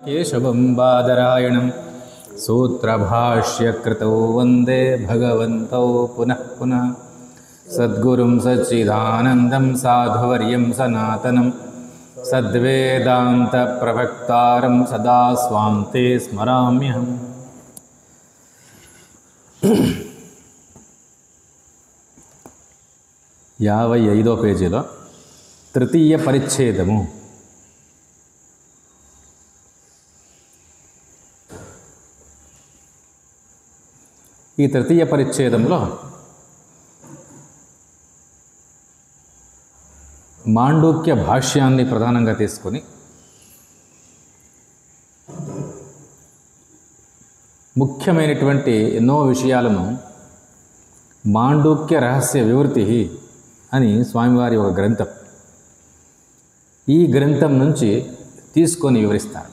केशवं बादरायणं सूत्रभाष्यकृतौ वन्दे भगवन्तौ पुनः पुनः सद्गुरुं सच्चिदानन्दं साधुवर्यं सनातनं सद्वेदान्तप्रवक्तारं सदा स्वान्ते स्मराम्यहम्। 55వ పేజీలో తృతీయ పరిచ్ఛేదము. ఈ తృతీయ పరిచ్ఛేదంలో మాండూక్య భాష్యాన్ని ప్రధానంగా తీసుకొని ముఖ్యమైనటువంటి ఎన్నో విషయాలను మాండూక్య రహస్య వివృతి అని స్వామివారి ఒక గ్రంథం, ఈ గ్రంథం నుంచి తీసుకొని వివరిస్తారు.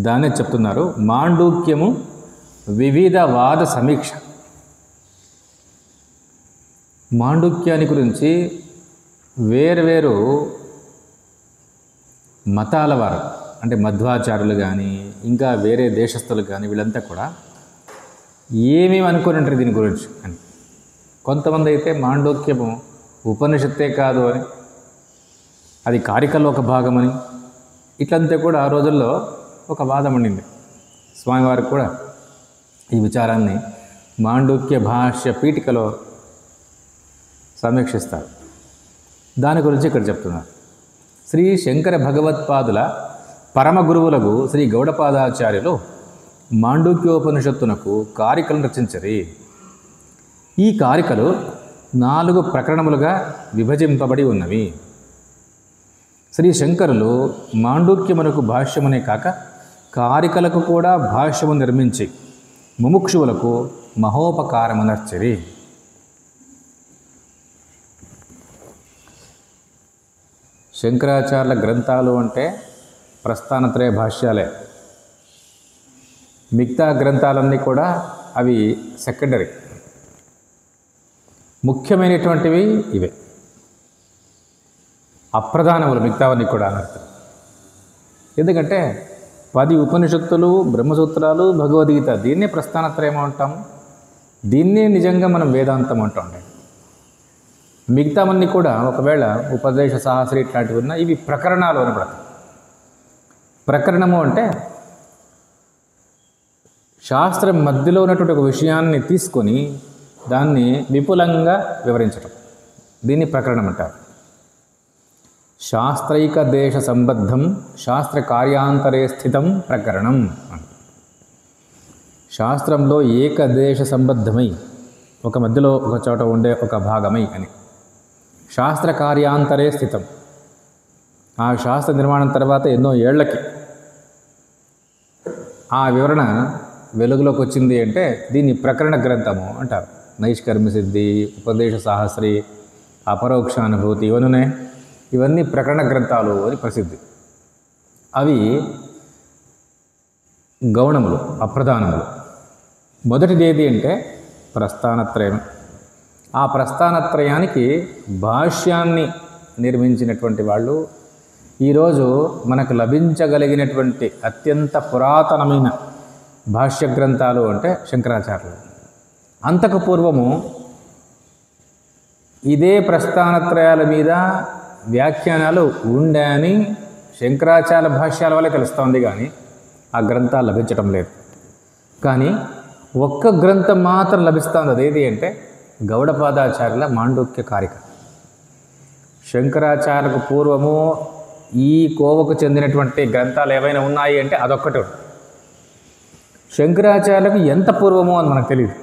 దాన్నే చెప్తున్నారు మాండూక్యము వివిధ వాద సమీక్ష. మాండూక్యాన్ని గురించి వేర్వేరు మతాల వారు, అంటే మధ్వాచారులు కానీ ఇంకా వేరే దేశస్థులు కానీ వీళ్ళంతా కూడా ఏమేమి అనుకుని ఉంటారు దీని గురించి అని. కొంతమంది అయితే మాండూక్యము ఉపనిషత్తే కాదు అని, అది కారికల్లో ఒక భాగమని, ఇట్లంతా కూడా ఆ రోజుల్లో ఒక వాదం ఉండింది. స్వామివారికి కూడా ఈ విచారాన్ని మాండూక్య భాష్య పీఠికలో సమీక్షిస్తారు. దాని గురించి ఇక్కడ చెప్తున్నారు. శ్రీ శంకర భగవత్పాదుల పరమ గురువులకు శ్రీ గౌడపాదాచార్యులు మాండూక్యోపనిషత్తునకు కారికలను రచించరి. ఈ కారికలు 4 ప్రకరణములుగా విభజింపబడి ఉన్నవి. శ్రీ శంకరులు మాండూక్యమునకు భాష్యమునే కాక కారికలకు కూడా భాష్యము నిర్మించి ముముక్షువులకు మహోపకారమునర్చరి. శంకరాచార్యుల గ్రంథాలు అంటే ప్రస్థానత్రయ భాష్యాలే. మిగతా గ్రంథాలన్నీ కూడా అవి సెకండరీ, ముఖ్యమైనటువంటివి ఇవే, అప్రధానములు మిగతావన్నీ కూడా అనర్థం. ఎందుకంటే 10 ఉపనిషత్తులు, బ్రహ్మసూత్రాలు, భగవద్గీత, దీన్నే ప్రస్థానత్రయం అంటాం, దీన్నే నిజంగా మనం వేదాంతం అంటాం. మిగతావన్నీ కూడా ఒకవేళ ఉపదేశ సహస్రి ఇట్లాంటివి ఉన్నా ఇవి ప్రకరణాలు అనబడతాయి. ప్రకరణము అంటే శాస్త్రం మధ్యలో ఉన్నటువంటి ఒక విషయాన్ని తీసుకొని దాన్ని విపులంగా వివరించడం, దీన్ని ప్రకరణం అంటారు. శాస్త్రైక దేశ సంబద్ధం శాస్త్ర కార్యాంతరే స్థితం ప్రకరణం. శాస్త్రంలో ఏకదేశ సంబద్ధమై ఒక మధ్యలో ఒక చోట ఉండే ఒక భాగమై అని, శాస్త్ర కార్యాంతరే స్థితం, ఆ శాస్త్ర నిర్మాణం తర్వాత ఎన్నో ఏళ్లకి ఆ వివరణ వెలుగులోకి వచ్చింది అంటే దీన్ని ప్రకరణ గ్రంథము అంటారు. నైష్కర్మ్య సిద్ధి, ఉపదేశ సహస్రి, అపరోక్షానుభూతి ఇవన్నీ ప్రకరణ గ్రంథాలు అని ప్రసిద్ధి. అవి గౌణములు, అప్రధానములు. మొదటిది ఏది అంటే ప్రస్థానత్రయం. ఆ ప్రస్థానత్రయానికి భాష్యాన్ని నిర్మించినటువంటి వాళ్ళు ఈరోజు మనకు లభించగలిగినటువంటి అత్యంత పురాతనమైన భాష్య గ్రంథాలు అంటే శంకరాచార్యులు. అంతకు పూర్వము ఇదే ప్రస్థానత్రయాల మీద వ్యాఖ్యానాలు ఉండాయని శంకరాచార్య భాష్యాల వల్లే తెలుస్తోంది, కానీ ఆ గ్రంథాలు లభించడం లేదు. కానీ ఒక్క గ్రంథం మాత్రం లభిస్తుంది. అదేది అంటే గౌడపాదాచార్యుల మాండూక్య కారిక. శంకరాచార్యులకు పూర్వము ఈ కోవకు చెందినటువంటి గ్రంథాలు ఏవైనా ఉన్నాయి అంటే అదొక్కటి. శంకరాచార్యులకు ఎంత పూర్వమో అని మనకు తెలియదు,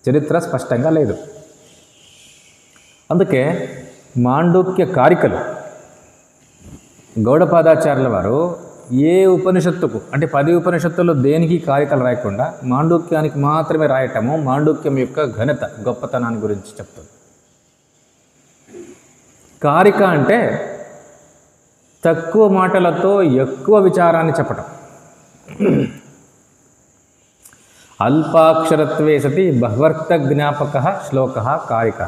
చరిత్ర స్పష్టంగా లేదు. అందుకే మాండూక్య కారికలు గౌడపాదాచార్యుల వారు ఏ ఉపనిషత్తుకు అంటే 10 ఉపనిషత్తుల్లో దేనికి కారికలు రాయకుండా మాండూక్యానికి మాత్రమే రాయటము మాండూక్యం యొక్క ఘనత, గొప్పతనాన్ని గురించి చెప్తుంది. కారిక అంటే తక్కువ మాటలతో ఎక్కువ విచారాన్ని చెప్పటం. అల్పాక్షరత్వే సతి బహ్వర్త జ్ఞాపక శ్లోక కారిక.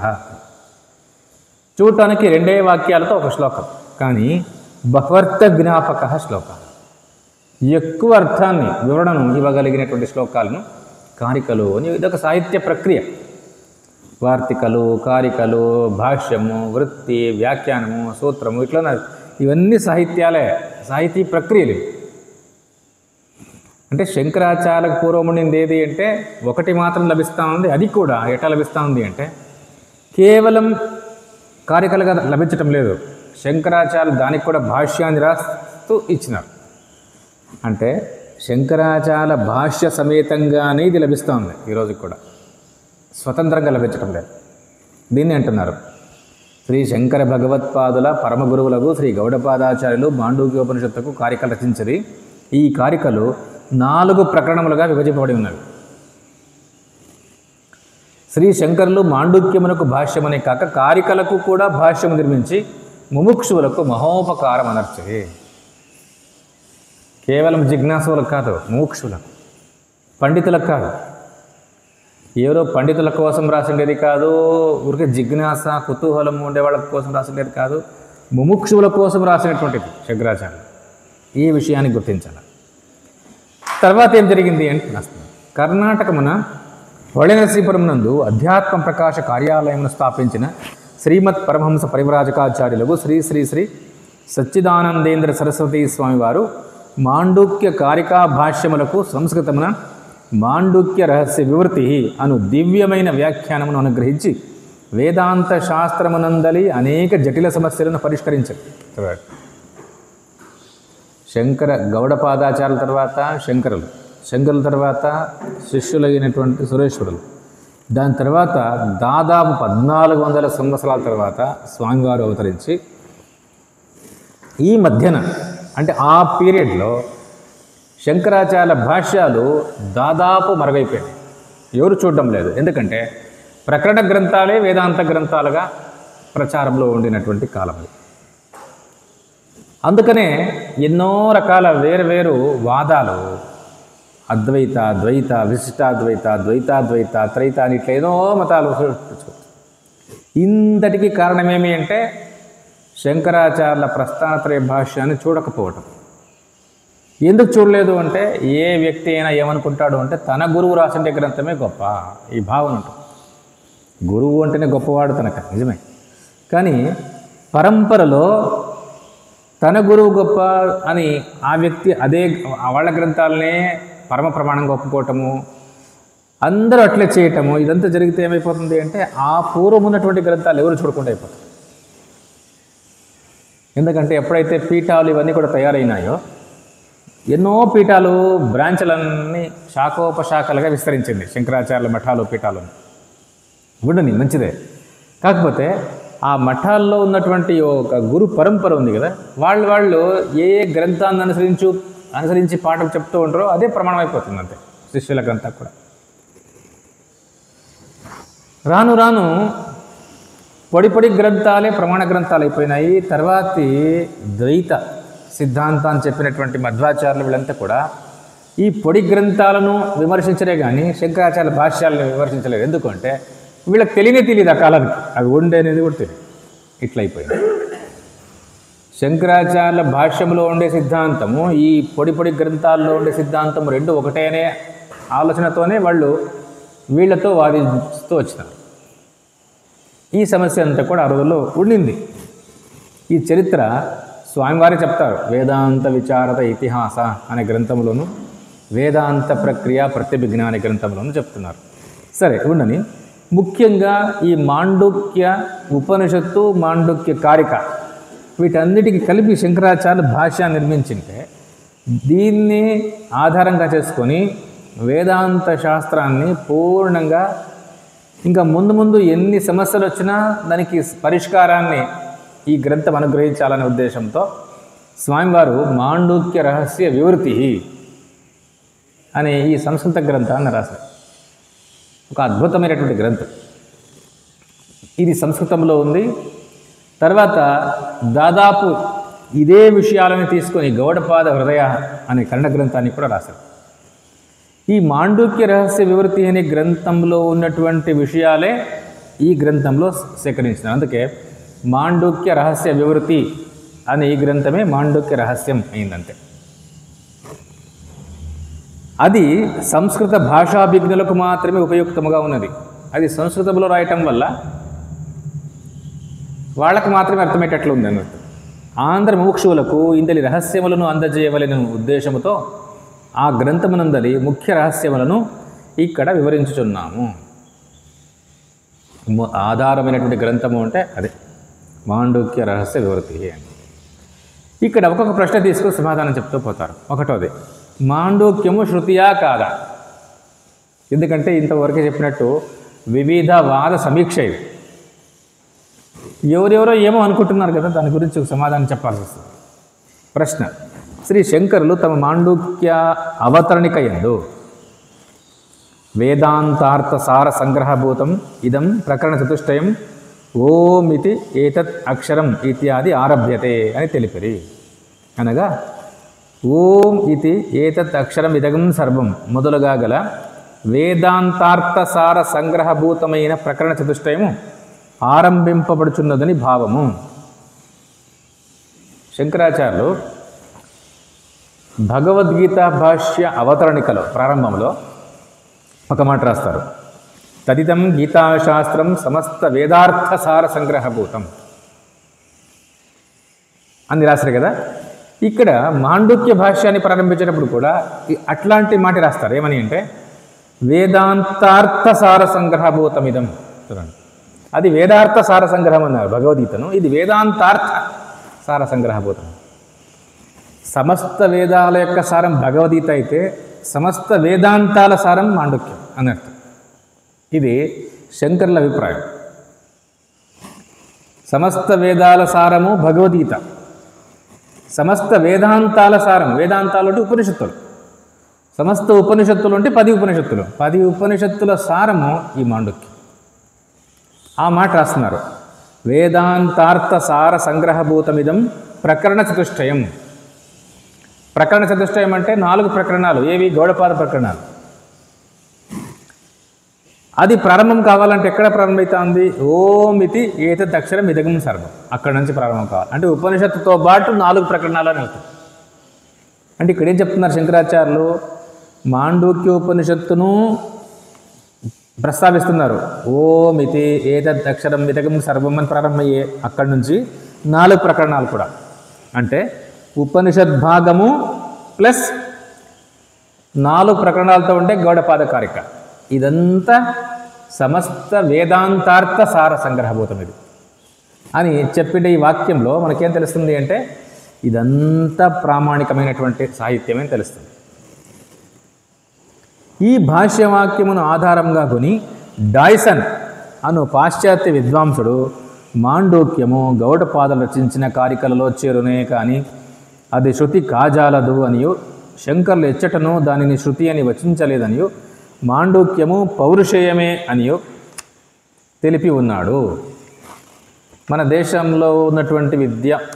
చూడటానికి 2 వాక్యాలతో ఒక శ్లోకం, కానీ బహ్వర్త జ్ఞాపక శ్లోక, ఎక్కువ అర్థాన్ని వివరణను ఇవ్వగలిగినటువంటి శ్లోకాలను కారికలు అని. ఇదొక సాహిత్య ప్రక్రియ. వార్తికలు, కారికలు, భాష్యము, వృత్తి, వ్యాఖ్యానము, సూత్రము, ఇట్లా ఇవన్నీ సాహిత్యాలే, సాహితీ ప్రక్రియలు. అంటే శంకరాచార్యకు పూర్వం ఉండింది ఏది అంటే ఒకటి మాత్రం లభిస్తూ ఉంది. అది కూడా ఎట్లా లభిస్తూ ఉంది అంటే కేవలం కారికలుగా లభించటం లేదు. శంకరాచార్యులు దానికి కూడా భాష్యాన్ని రాస్తూ ఇచ్చినారు. అంటే శంకరాచార్య భాష్య సమేతంగానే ఇది లభిస్తూ ఉంది. ఈరోజు కూడా స్వతంత్రంగా లభించటం లేదు. దీన్ని అంటున్నారు శ్రీ శంకర భగవత్పాదుల పరమ గురువులకు శ్రీ గౌడపాదాచార్యులు మాండూక్యోపనిషత్తుకు కారికలు రచించది. ఈ కారికలు 4 ప్రకరణములుగా విభజింపబడి ఉన్నవి. శ్రీ శంకరులు మాండూక్యమునకు భాష్యమనే కాక కారికలకు కూడా భాష్యము నిర్మించి ముముక్షువులకు మహోపకారం అనర్చే. కేవలం జిజ్ఞాసులకు కాదు, ముముక్షువులకు, పండితులకు కాదు. ఏదో పండితుల కోసం రాసిండేది కాదు, ఊరికే జిజ్ఞాస కుతూహలం ఉండేవాళ్ళ కోసం రాసిండేది కాదు, ముముక్షువుల కోసం రాసినటువంటిది శంకరాచార్యులు. ఈ విషయాన్ని గుర్తించాలి. తర్వాత ఏం జరిగింది అంటే కర్ణాటకమున వళినరసీపురం నందు అధ్యాత్మ ప్రకాశ కార్యాలయమును స్థాపించిన శ్రీమత్ పరమహంస పరివ్రాజకాచార్యులకు శ్రీ శ్రీ శ్రీ సచ్చిదానందేంద్ర సరస్వతీ స్వామివారు మాండూక్య కారికా భాష్యములకు సంస్కృతమున మాండూక్య రహస్య వివృతి అను దివ్యమైన వ్యాఖ్యానమును అనుగ్రహించి వేదాంత శాస్త్రమునందలి అనేక జటిల సమస్యలను పరిష్కరించారు. శంకర గౌడపాదాచార్యుల తర్వాత శంకరుల తర్వాత శిష్యులైనటువంటి సురేశ్వరులు, దాని తర్వాత దాదాపు 1400 సంవత్సరాల తర్వాత స్వామివారు అవతరించి ఈ మధ్యన అంటే ఆ పీరియడ్లో శంకరాచార్య భాష్యాలు దాదాపు మరుగైపోయాయి. ఎవరు చూడడం లేదు. ఎందుకంటే ప్రకరణ గ్రంథాలే వేదాంత గ్రంథాలుగా ప్రచారంలో ఉండినటువంటి కాలం. అందుకనే ఎన్నో రకాల వేరు వాదాలు, అద్వైత, ద్వైత, విశిష్టాద్వైత, ద్వైతాద్వైత, త్రైత అని ఇట్లా ఏదో మతాలు ఇంతటికి కారణమేమి అంటే శంకరాచార్యుల ప్రస్థానత్రయ భాష్యాన్ని చూడకపోవటం. ఎందుకు చూడలేదు అంటే ఏ వ్యక్తి అయినా ఏమనుకుంటాడు అంటే తన గురువు రాసిండే గ్రంథమే గొప్ప, ఈ భావన ఉంటుంది. గురువు అంటేనే గొప్పవాడు తనక, నిజమే. కానీ పరంపరలో తన గురువు గొప్ప అని ఆ వ్యక్తి అదే వాళ్ళ గ్రంథాలనే పరమ ప్రమాణంగా ఒప్పుకోవటము, అందరూ అట్లే చేయటము, ఇదంతా జరిగితే ఏమైపోతుంది అంటే ఆ పూర్వం ఉన్నటువంటి గ్రంథాలు ఎవరు చూడకుండా అయిపోతుంది. ఎందుకంటే ఎప్పుడైతే పీఠాలు ఇవన్నీ కూడా తయారైనాయో ఎన్నో పీఠాలు బ్రాంచ్లన్నీ శాఖోపశాఖలుగా విస్తరించింది. శంకరాచార్యుల మఠాలు, పీఠాలు ఉండని మంచిదే. కాకపోతే ఆ మఠాల్లో ఉన్నటువంటి ఒక గురు పరంపర ఉంది కదా, వాళ్ళు ఏ గ్రంథాన్ని అనుసరించి పాఠం చెప్తూ ఉంటారో అదే ప్రమాణం అయిపోతుంది అంతే శిష్యులకంతా కూడా. రాను పొడి గ్రంథాలే ప్రమాణ గ్రంథాలు అయిపోయినాయి. తర్వాతి ద్వైత సిద్ధాంతాన్ని చెప్పినటువంటి మధ్వాచార్యులు వీళ్ళంతా కూడా ఈ పొడి గ్రంథాలను విమర్శించలే కానీ శంకరాచార్య భాష్యాలను విమర్శించలేదు. ఎందుకంటే వీళ్ళకి తెలియదు ఆ కాలానికి, అవి ఉండే అనేది కూడా తెలియదు. ఇట్లయిపోయింది. శంకరాచార్యుల భాష్యంలో ఉండే సిద్ధాంతము ఈ పొడి గ్రంథాల్లో ఉండే సిద్ధాంతం రెండు ఒకటే అనే ఆలోచనతోనే వాళ్ళు వీళ్ళతో వాదిస్తూ వచ్చినారు. ఈ సమస్య అంతా కూడా ఆ రోజుల్లో ఉండింది. ఈ చరిత్ర స్వామివారే చెప్తారు. వేదాంత విచారత ఇతిహాస అనే గ్రంథంలోను, వేదాంత ప్రక్రియ ప్రత్యభిజ్ఞ అనే గ్రంథంలోనూ చెప్తున్నారు. సరే ఉండని. ముఖ్యంగా ఈ మాండూక్య ఉపనిషత్తు, మాండూక్య కారిక వీటన్నిటికీ కలిపి శంకరాచార్యులు భాష్య నిర్మించింటే దీన్ని ఆధారంగా చేసుకొని వేదాంత శాస్త్రాన్ని పూర్ణంగా ఇంకా ముందు ఎన్ని సమస్యలు వచ్చినా దానికి పరిష్కారాన్ని ఈ గ్రంథం అనుగ్రహించాలనే ఉద్దేశంతో స్వామివారు మాండూక్య రహస్య వివృతి అనే ఈ సంస్కృత గ్రంథాన్ని రాశారు. ఒక అద్భుతమైనటువంటి గ్రంథం. ఇది సంస్కృతంలో ఉంది. తర్వాత దాదాపు ఇదే విషయాలను తీసుకొని గౌడపాద హృదయ అనే కన్నడ గ్రంథాన్ని కూడా రాశారు. ఈ మాండూక్య రహస్య వివృతి అనే గ్రంథంలో ఉన్నటువంటి విషయాలే ఈ గ్రంథంలో సేకరించినారు. అందుకే మాండూక్య రహస్య వివృతి అని ఈ గ్రంథమే మాండూక్య రహస్యం అయిందంతే. అది సంస్కృత భాషాభిజ్ఞులకు మాత్రమే ఉపయుక్తముగా ఉన్నది. అది సంస్కృతంలో రాయటం వల్ల వాళ్ళకు మాత్రమే అర్థమయ్యేటట్లు ఉంది అన్నట్టు. ఆంధ్ర ముముక్షువులకు ఇందలి రహస్యములను అందజేయవలెన ఉద్దేశముతో ఆ గ్రంథమునందలి ముఖ్య రహస్యములను ఇక్కడ వివరించుచున్నాము. ఆధారమైనటువంటి గ్రంథము అంటే అదే మాండూక్య రహస్య వివృతి అని. ఇక్కడ ఒక్కొక్క ప్రశ్న తీసుకుని సమాధానం చెప్తూ పోతారు. ఒకటోది, మాండూక్యము శృతియా కాదా? ఎందుకంటే ఇంతవరకే చెప్పినట్టు వివిధ వాద సమీక్ష ఇది. ఎవరెవరో ఏమో అనుకుంటున్నారు కదా, దాని గురించి ఒక సమాధానం చెప్పాల్సి వస్తుంది. ప్రశ్న: శ్రీ శంకరులు తమ మాండూక్య అవతరణిక యందు వేదాంతార్థ సార సంగ్రహభూతం ఇదం ప్రకరణ చతుష్టయం ఓమితి ఏతత్ అక్షరం ఇత్యాది ఆరభ్యతే అని తెలిపిరి. అనగా ఓం ఇతి ఏతత్ అక్షరం ఇదగం సర్వం మొదలుగా గల వేదాంతార్థ సార సంగ్రహభూతమైన ప్రకరణ చతుష్టయము ఆరంభింపబడుచున్నదని భావము. శంకరాచార్యులు భగవద్గీత భాష్య అవతరణికలో ప్రారంభంలో ఒక మాట రాస్తారు. తదితం గీతాశాస్త్రం సమస్త వేదార్థ సార సంగ్రహభూతం అని రాశారు కదా. ఇక్కడ మాండూక్య భాష్యాన్ని ప్రారంభించేటప్పుడు కూడా అట్లాంటి మాట రాస్తారు. ఏమని అంటే వేదాంతార్థ సార సంగ్రహభూతం ఇదం. చూడండి, అది వేదార్థ సార సంగ్రహం అన్నారు భగవద్గీతను, ఇది వేదాంతార్థ సార సంగ్రహభూతం. సమస్త వేదాల యొక్క సారం భగవద్గీత అయితే సమస్త వేదాంతాల సారం మాండూక్యం అన్నట్టు. ఇది శంకరుల అభిప్రాయం. సమస్త వేదాల సారము భగవద్గీత, సమస్త వేదాంతాల సారం, వేదాంతాలు అంటే ఉపనిషత్తులు, సమస్త ఉపనిషత్తులు అంటే 10 ఉపనిషత్తులు, 10 ఉపనిషత్తుల సారము ఈ మాండూక్యం. ఆ మాట రాస్తున్నారు. వేదాంతార్థ సార సంగ్రహభూతమిదం ప్రకరణ చతుష్టయం. ప్రకరణ చతుష్టయం అంటే 4 ప్రకరణాలు. ఏవి? గౌడపాద ప్రకరణాలు. అది ప్రారంభం కావాలంటే ఎక్కడ ప్రారంభమవుతుంది? ఓం ఇది ఏతద్ అక్షరం ఇదగం సర్వం, అక్కడ నుంచి ప్రారంభం కావాలి. అంటే ఉపనిషత్తుతో పాటు 4 ప్రకరణాలు అని అవుతాయి. అంటే ఇక్కడ ఏం చెప్తున్నారు శంకరాచార్యులు? మాండూక్యోపనిషత్తును ప్రస్తావిస్తున్నారు. ఓం ఇది ఏతద్ అక్షరం ఇదగం సర్వం అని ప్రారంభమయ్యే అక్కడి నుంచి 4 ప్రకరణాలు కూడా. అంటే ఉపనిషద్ భాగము ప్లస్ 4 ప్రకరణాలతో ఉంటే గౌడపాద కారిక. ఇదంతా సమస్త వేదాంతార్థ సార సంగ్రహభూతం ఇది అని చెప్పిన ఈ వాక్యంలో మనకేం తెలుస్తుంది అంటే ఇదంతా ప్రామాణికమైనటువంటి సాహిత్యమే తెలుస్తుంది. ఈ భాష్యవాక్యమును ఆధారంగా కొని డాయ్సన్ అను పాశ్చాత్య విద్వాంసుడు మాండూక్యము గౌడపాదలు రచించిన కారికలలో చేరునే కానీ అది శృతి కాజాలదు అనియు, శంకర్లు ఎచ్చటను దానిని శృతి అని వచించలేదనియు, మాండూక్యము పౌరుషేయమే అనియు తెలిపి ఉన్నాడు. మన దేశంలో ఉన్నటువంటి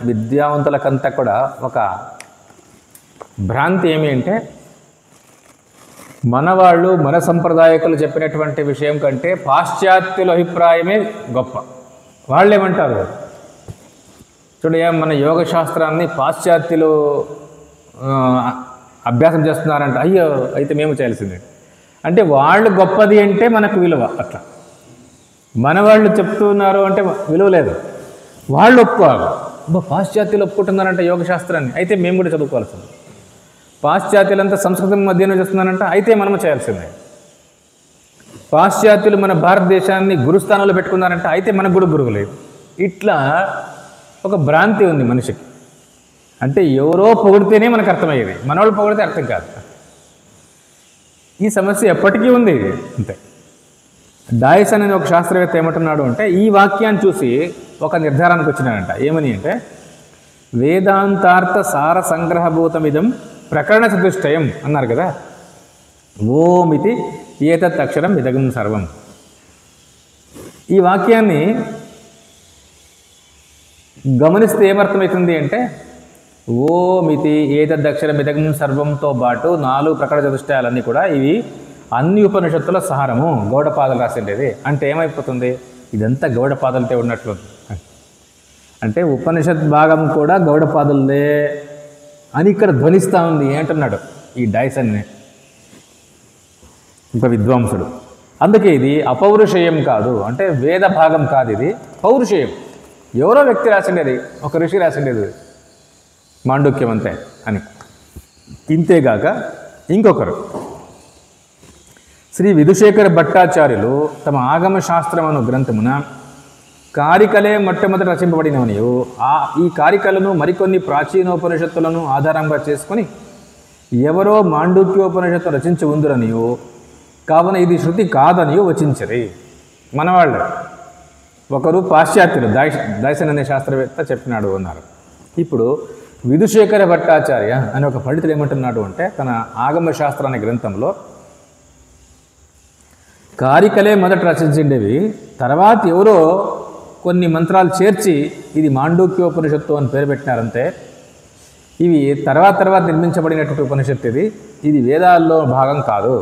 విద్యావంతులకంతా కూడా ఒక భ్రాంతి ఏమి అంటే మనవాళ్ళు మన సంప్రదాయకులు చెప్పినటువంటి విషయం కంటే పాశ్చాత్యుల అభిప్రాయమే గొప్ప. వాళ్ళు ఏమంటారు చూడ, మన యోగ శాస్త్రాన్ని పాశ్చాత్యులు అభ్యాసం చేస్తున్నారంట, అయ్యో అయితే మేము చేయాల్సిందే. అంటే వాళ్ళు గొప్పది అంటే మనకు విలువ. అట్లా మన వాళ్ళు చెప్తున్నారు అంటే విలువ లేదు. వాళ్ళు ఒప్పుకోవాలి. పాశ్చాత్యులు ఒప్పుకుంటున్నారంట యోగ శాస్త్రాన్ని, అయితే మేము కూడా చదువుకోవాల్సింది. పాశ్చాత్యులంతా సంస్కృతం మధ్యన చేస్తున్నారంట, అయితే మనము చేయాల్సిందే. పాశ్చాత్యులు మన భారతదేశాన్ని గురుస్థానంలో పెట్టుకున్నారంట, అయితే మనకు కూడా గురువు లేదు. ఇట్లా ఒక భ్రాంతి ఉంది మనిషికి. అంటే ఎవరో పొగిడితేనే మనకు అర్థమయ్యేది, మనవాళ్ళు పొగిడితే అర్థం కాదు. ఈ సమస్య ఎప్పటికీ ఉంది. అంతే. డాయ్సన్ అనే ఒక శాస్త్రవేత్త ఏమంటున్నాడు అంటే ఈ వాక్యాన్ని చూసి ఒక నిర్ధారానికి వచ్చినాడంట. ఏమని అంటే వేదాంతార్థ సార సంగ్రహభూతమిదం ప్రకరణ చతుష్టయం అన్నారు కదా. ఓమితి ఏతత్ అక్షరం ఇదగం సర్వం. ఈ వాక్యాన్ని గమనిస్తే ఏమర్థమవుతుంది అంటే ఓమితి ఏతద్ అక్షరం ఇదగం సర్వంతో పాటు 4 ప్రకరణ చతుష్టయాలన్నీ కూడా ఇవి అన్ని ఉపనిషత్తుల సారము, గౌడపాదలు రాసిండేది. అంటే ఏమైపోతుంది? ఇదంతా గౌడపాదలతో ఉన్నట్లు. అంటే ఉపనిషత్ భాగం కూడా గౌడపాదులదే అని ఇక్కడ ధ్వనిస్తూ ఉంది ఏంటన్నాడు ఈ డైసన్ని, ఒక విద్వాంసుడు. అందుకే ఇది అపౌరుషేయం కాదు, అంటే వేద భాగం కాదు, ఇది పౌరుషేయం. ఎవరో వ్యక్తి రాసిండేది, ఒక ఋషి రాసిండేది మాండూక్యం అంతే అని. ఇంతేగాక ఇంకొకరు శ్రీ విధుశేఖర భట్టాచార్యులు తమ ఆగమ శాస్త్రం అను గ్రంథమున కారికలే మొట్టమొదట రచింపబడినవనియు, ఈ కారికలను మరికొన్ని ప్రాచీనోపనిషత్తులను ఆధారంగా చేసుకొని ఎవరో మాండూక్యోపనిషత్తు రచించి ఉందిరనియు, కావున ఇది శృతి కాదనియు వచించరి. మనవాళ్ళు ఒకరు పాశ్చాత్యులు దైసన్ అనే శాస్త్రవేత్త చెప్పినాడు అన్నారు. ఇప్పుడు విధుశేఖర భట్టాచార్య అనే ఒక పండితుడు ఏమంటున్నాడు అంటే, తన ఆగమ శాస్త్ర అనే గ్రంథంలో కారికలే మొదట రచించిండేవి, తర్వాత ఎవరో కొన్ని మంత్రాలు చేర్చి ఇది మాండూక్యోపనిషత్తు అని పేరు పెట్టినారంతే. ఇవి తర్వాత నిర్మించబడినటువంటి ఉపనిషత్తు, ఇది వేదాల్లో భాగం కాదు,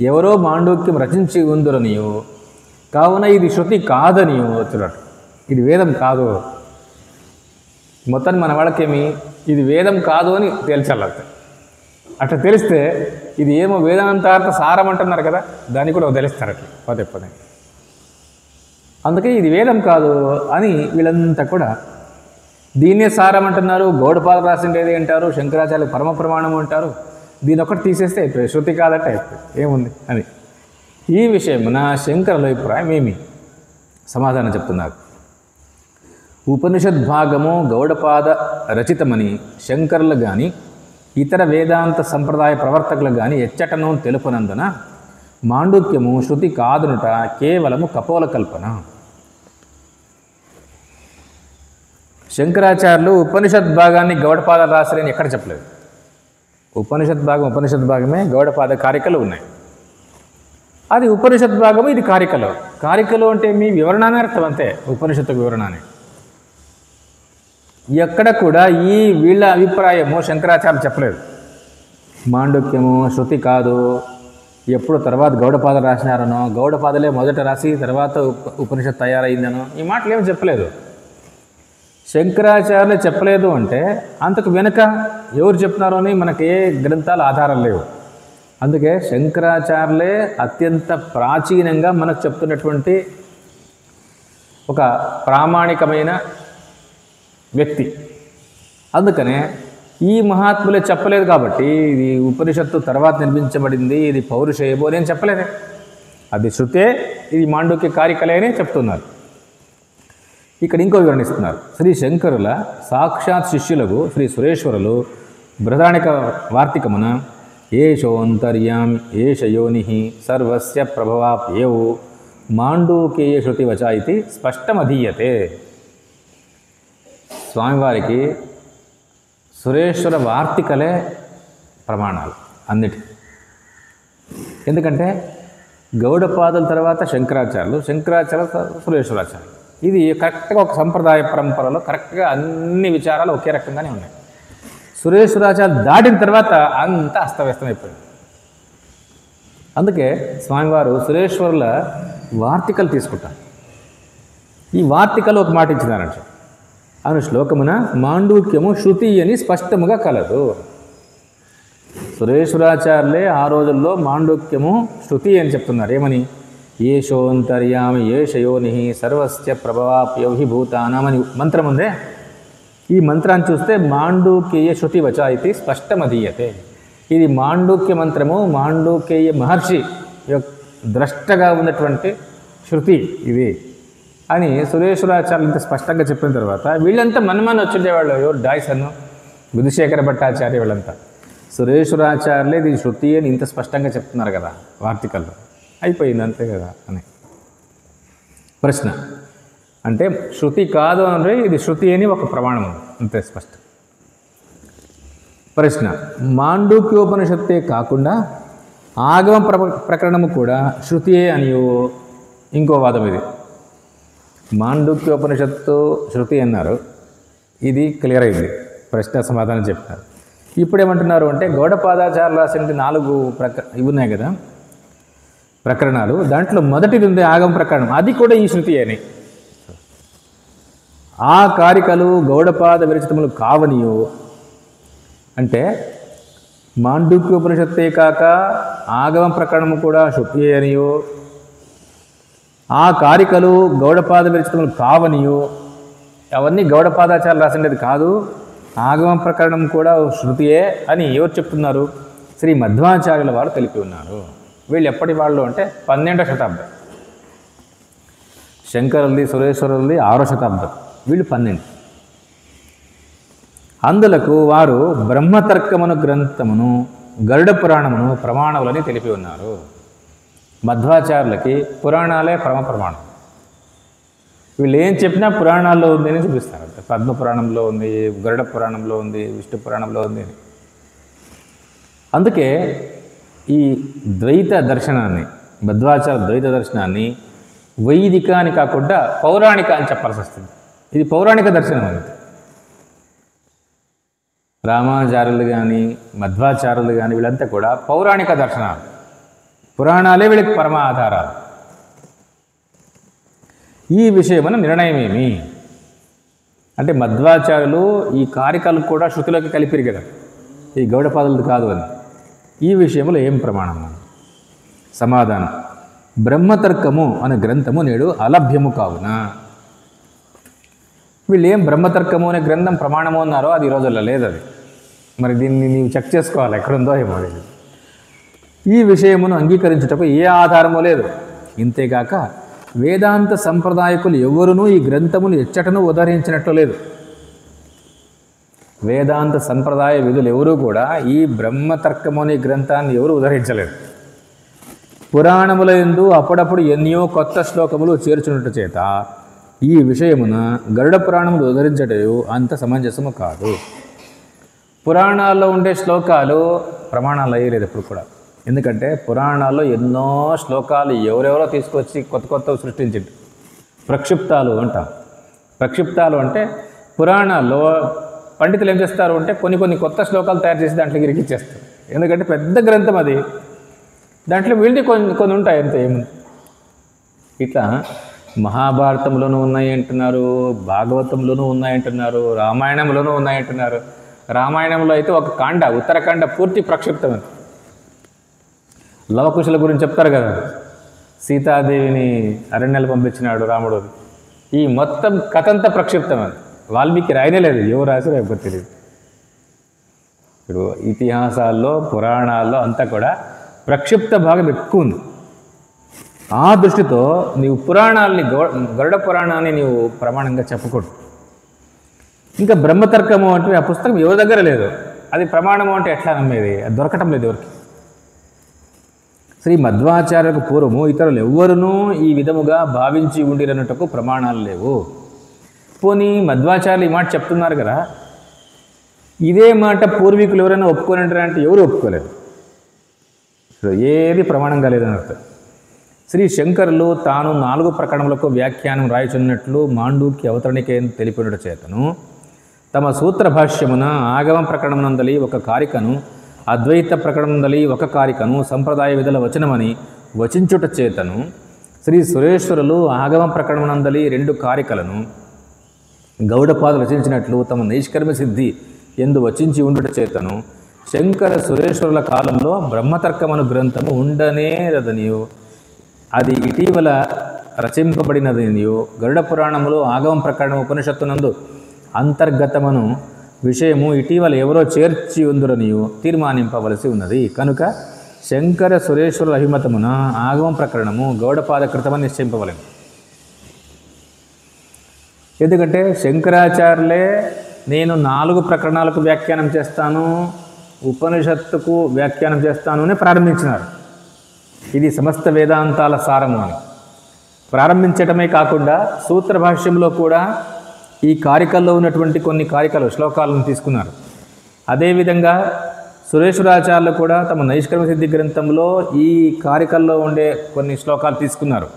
ఎవరో మాండూక్యం రచించి ఉందరనియు, కావున ఇది శృతి కాదనియు వచ్చున్నట్టు. ఇది వేదం కాదు. మొత్తాన్ని మన వాళ్ళకేమి ఇది వేదం కాదు అని తేల్చాలంటే, అట్లా తెలిస్తే ఇది ఏమో వేదాంతార్థ సారం అంటున్నారు కదా, దాన్ని కూడా తెలుస్తారు అట్లా పదే పదే. అందుకే ఇది వేదం కాదు అని వీళ్ళంతా కూడా దీన్నే సారం అంటున్నారు. గౌడపాద రాసిండేది అంటారు, శంకరాచార్య పరమ ప్రమాణం అంటారు. దీని ఒకటి తీసేస్తే అయిపోయి శృతి కాదంటే అయిపోయి ఏముంది అని. ఈ విషయమున శంకరుల అభిప్రాయం ఏమి సమాధానం చెప్తున్నారు. ఉపనిషద్ భాగము గౌడపాద రచితమని శంకరులు కానీ ఇతర వేదాంత సంప్రదాయ ప్రవర్తకులు కానీ ఎచ్చటను తెలుపునందున మాండూక్యము శృతి కాదునుట కేవలము కపోల కల్పన. శంకరాచార్యులు ఉపనిషద్ భాగాన్ని గౌడపాద రాసరని ఎక్కడ చెప్పలేదు. ఉపనిషద్ భాగమే, గౌడపాద కారికలు ఉన్నాయి. అది ఉపనిషద్ భాగము, ఇది కారికలు. కారికలు అంటే మీ వివరణ అని అర్థం అంతే, ఉపనిషత్తుకు వివరణ అని. ఎక్కడ కూడా ఈ వీళ్ళ అభిప్రాయము శంకరాచార్యులు చెప్పలేదు. మాండూక్యము శృతి కాదు, ఎప్పుడు తర్వాత గౌడపాద రాసినారనో, గౌడపాదలే మొదట రాసి తర్వాత ఉపనిషత్తు తయారైందనో ఈ మాటలు ఏమి చెప్పలేదు. శంకరాచార్యులు చెప్పలేదు అంటే అంతకు వెనుక ఎవరు చెప్తున్నారో అని మనకి ఏ గ్రంథాలు ఆధారం లేవు. అందుకే శంకరాచార్యులే అత్యంత ప్రాచీనంగా మనకు చెప్తున్నటువంటి ఒక ప్రామాణికమైన వ్యక్తి. అందుకనే ఈ మహాత్ములే చెప్పలేదు కాబట్టి ఇది ఉపనిషత్తు తర్వాత నిర్మించబడింది, ఇది పౌరుషేయము అని చెప్పలేదే. అది శృతే, ఇది మాండూక్య కారికలే అని చెప్తున్నారు. ఇక్కడ ఇంకో వివరణిస్తున్నారు. శ్రీ శంకరుల సాక్షాత్ శిష్యులకు శ్రీ సురేశ్వరులు బృహదారణిక వార్తికమున ఏషోంతర్యాం ఏష యోని సర్వస్య ప్రభవాప్యేవు మాండూకేయ శృతివచ ఇది స్పష్టమధీయతే. స్వామివారికి సురేశ్వర వార్తికలే ప్రమాణాలు అన్నిటి. ఎందుకంటే గౌడపాదుల తర్వాత శంకరాచార్యులు సురేశ్వరాచార్యులు. ఇది కరెక్ట్గా ఒక సంప్రదాయ పరంపరలో కరెక్ట్గా అన్ని విచారాలు ఒకే రకంగానే ఉన్నాయి. సురేశ్వరాచార్యులు దాటిన తర్వాత అంతా అస్తవ్యస్తమైపోయింది. అందుకే స్వామివారు సురేశ్వరుల వార్తికలు తీసుకుంటారు. ఈ వార్తికలు ఒక మాట ఇచ్చినారంట, అను శ్లోకమున మాండూక్యము శృతి అని స్పష్టముగా కలదు. సురేశ్వరాచార్యులే ఆ రోజుల్లో మాండూక్యము శృతి అని చెప్తున్నారు. ఏమని? ఏషోంతర్యామి ఏషయోని సర్వస్య ప్రభవాప్యౌహి భూతానామని మంత్రం ఉందే. ఈ మంత్రాన్ని చూస్తే మాండూక్యేయ శృతి వచ ఇది స్పష్టమధీయతే. ఇది మాండూక్య మంత్రము, మాండూక్యేయ మహర్షి ద్రష్టగా ఉన్నటువంటి శృతి ఇది అని సురేశ్వరాచార్యులు ఇంత స్పష్టంగా చెప్పిన తర్వాత వీళ్ళంతా మనమని వచ్చిండేవాళ్ళు. ఎవరు? డైసన్, విధుశేఖర భట్టాచార్య, వీళ్ళంతా సురేశ్వరాచార్యులే ఇది శృతి అని ఇంత స్పష్టంగా చెప్తున్నారు కదా వార్తికల్లో. అయిపోయింది అంతే కదా అని ప్రశ్న. అంటే శృతి కాదు అంటే ఇది శృతి అని ఒక ప్రమాణం ఉంది, అంతే స్పష్టం. ప్రశ్న: మాండూక్యోపనిషత్తే కాకుండా ఆగమ ప్రకరణము కూడా శృతియే అని ఇంకో వాదం. ఇది మాండూక్యోపనిషత్తు శృతి అన్నారు, ఇది క్లియర్ అయింది, ప్రశ్న సమాధానం చెప్పినారు. ఇప్పుడు ఏమంటున్నారు అంటే గౌడపాదాచార్యులు రాసిన 4 ఇవి ఉన్నాయి కదా ప్రకరణాలు, దాంట్లో మొదటిది ఉంది ఆగమ ప్రకరణం, అది కూడా ఈ శృతి అని. ఆ కారికలు గౌడపాద విరచితములు కావనియో, అంటే మాండూక్యోపనిషత్తే కాక ఆగమ ప్రకరణము కూడా శృతి అనియో, ఆ కారికలు గౌడపాద విరచితములు కావనియో, అవన్నీ గౌడపాదాచార్యులు రాసినది కాదు, ఆగమ ప్రకరణం కూడా శృతియే అని ఎవరు చెప్తున్నారు? శ్రీ మధ్వాచార్యుల వారు తెలిపి ఉన్నారు. వీళ్ళు ఎప్పటి వాళ్ళు అంటే 12వ శతాబ్దం. శంకరులది సురేశ్వరులది 6వ శతాబ్దం, వీళ్ళు 12. అందులకు వారు బ్రహ్మతర్కమును గ్రంథమును గరుడ పురాణమును ప్రమాణములని తెలిపి ఉన్నారు. మధ్వాచార్యులకి పురాణాలే ప్రమాణం. వీళ్ళు ఏం చెప్పినా పురాణాల్లో ఉంది అని చూపిస్తారు. పద్మ పురాణంలో ఉంది, గరుడ పురాణంలో ఉంది, విష్ణు పురాణంలో ఉంది. అందుకే ఈ ద్వైత దర్శనాన్ని, మధ్వాచార్య ద్వైత దర్శనాన్ని వైదిక అని కాకుండా పౌరాణిక అని చెప్పాల్సి వస్తుంది. ఇది పౌరాణిక దర్శనం అనేది. రామాచార్యులు కానీ మధ్వాచార్యులు కానీ వీళ్ళంతా కూడా పౌరాణిక దర్శనాలు, పురాణాలే వీళ్ళకి పరమ ఆధారాలు. ఈ విషయమున నిర్ణయం ఏమి అంటే, మధ్వాచార్యులు ఈ కారికలు కూడా శృతిలోకి కలిపిరు కదా, ఈ గౌడపాదులది కాదు అని. ఈ విషయంలో ఏం ప్రమాణము? సమాధానం: బ్రహ్మతర్కము అనే గ్రంథము నేడు అలభ్యము కావున. వీళ్ళు ఏం బ్రహ్మతర్కము అనే గ్రంథం ప్రమాణము అన్నారో అది ఈ రోజుల్లో లేదు. అది మరి దీన్ని నీవు చెక్ చేసుకోవాలి, ఎక్కడుందో ఏమో. ఈ విషయమును అంగీకరించుటకు ఏ ఆధారమూ లేదు. ఇంతేగాక వేదాంత సంప్రదాయకులు ఎవరునూ ఈ గ్రంథములు ఎచ్చటను ఉదహరించినట్లు లేదు. వేదాంత సంప్రదాయ విధులు ఎవరూ కూడా ఈ బ్రహ్మతర్కము అనే గ్రంథాన్ని ఎవరు ఉదహరించలేదు. పురాణముల యందు అప్పుడప్పుడు ఎన్నో కొత్త శ్లోకములు చేర్చున్నట్టు చేత ఈ విషయమున గరుడ పురాణములు ఉదహరించటయు అంత సమంజసము కాదు. పురాణాల్లో ఉండే శ్లోకాలు ప్రమాణాలు అయ్యలేదు ఎప్పుడు కూడా. ఎందుకంటే పురాణాల్లో ఎన్నో శ్లోకాలు ఎవరెవరో తీసుకొచ్చి కొత్త సృష్టించింది. ప్రక్షిప్తాలు అంటాం. ప్రక్షిప్తాలు అంటే పురాణాల్లో పండితులు ఏం చేస్తారు అంటే కొన్ని కొత్త శ్లోకాలు తయారు చేసి దాంట్లో ఇరికిచ్చేస్తారు. ఎందుకంటే పెద్ద గ్రంథం అది, దాంట్లో వీళ్ళది కొన్ని ఉంటాయి అంతే, ఏముంది. ఇట్లా మహాభారతంలోనూ ఉన్నాయి అంటున్నారు, భాగవతంలోనూ ఉన్నాయంటున్నారు, రామాయణంలోనూ ఉన్నాయంటున్నారు. రామాయణంలో అయితే ఒక కాండ, ఉత్తరకాండ పూర్తి ప్రక్షిప్తం అని. లవకుశుల గురించి చెప్తారు కదా, సీతాదేవిని అరణ్యాలు పంపించినాడు రాముడు. ఈ మొత్తం కథంతా ప్రక్షిప్తం అని. వాల్మీకి రాయలేదు, ఎవరు రాసి రాయకపోతే తెలియదు. ఇప్పుడు ఇతిహాసాల్లో పురాణాల్లో అంతా కూడా ప్రక్షిప్త భాగం ఎక్కువ ఉంది. ఆ దృష్టితో నీవు పురాణాలని, గరుడ పురాణాన్ని నీవు ప్రమాణంగా చెప్పకూడదు. ఇంకా బ్రహ్మతర్కము అంటే ఆ పుస్తకం ఎవరి దగ్గర లేదు, అది ప్రమాణము అంటే ఎట్లా నమ్మేది? అది దొరకటం లేదు ఎవరికి. శ్రీ మధ్వాచార్యులకు పూర్వము ఇతరులు ఎవ్వరునూ ఈ విధముగా భావించి ఉండిరన్నట్టుకు ప్రమాణాలు లేవు. పోనీ మధ్వాచార్యులు ఈ మాట చెప్తున్నారు కదా, ఇదే మాట పూర్వీకులు ఎవరైనా ఒప్పుకోనంటారంటే ఎవరు ఒప్పుకోలేదు. ఏది ప్రమాణంగా లేదని అర్థం. శ్రీ శంకరులు తాను 4 ప్రకరణములకు వ్యాఖ్యానం రాయుచున్నట్లు మాండూక్య అవతరణికే తెలిపినట చేతను తమ సూత్ర భాష్యమున ఆగమ ప్రకరణమునందలి ఒక కారికను, అద్వైత ప్రకరణమునందలి ఒక కారికను సంప్రదాయ విధుల వచనమని వచించుట చేతను శ్రీ సురేశ్వరులు ఆగమ ప్రకరణమునందలి 2 కారికలను గౌడపాదులు రచించినట్లు తమ నైష్కర్మ సిద్ధి ఎందు వచించి ఉండుట చేతను శంకర సురేశ్వరుల కాలంలో బ్రహ్మతర్కమను గ్రంథము ఉండనేరదనియో, అది ఇటీవల రచింపబడినదనియో, గరుడ పురాణములో ఆగమ ప్రకరణ ఉపనిషత్తునందు అంతర్గతమను విషయము ఇటీవల ఎవరో చేర్చి ఉందురనియో తీర్మానింపవలసి ఉన్నది. కనుక శంకర సురేశ్వరుల అభిమతమున ఆగమ ప్రకరణము గౌడపాద కృతమని నిశ్చయింపవలెను. ఎందుకంటే శంకరాచార్యులే నేను 4 ప్రకరణాలకు వ్యాఖ్యానం చేస్తాను, ఉపనిషత్తుకు వ్యాఖ్యానం చేస్తాను అని ప్రారంభించినారు. ఇది సమస్త వేదాంతాల సారము అని ప్రారంభించటమే కాకుండా సూత్ర భాష్యంలో కూడా ఈ కారికల్లో ఉన్నటువంటి కొన్ని కారికలు శ్లోకాలను తీసుకున్నారు. అదేవిధంగా సురేశ్వరాచార్యులు కూడా తమ నైష్కర్మ సిద్ధి గ్రంథంలో ఈ కారికల్లో ఉండే కొన్ని శ్లోకాలు తీసుకున్నారు.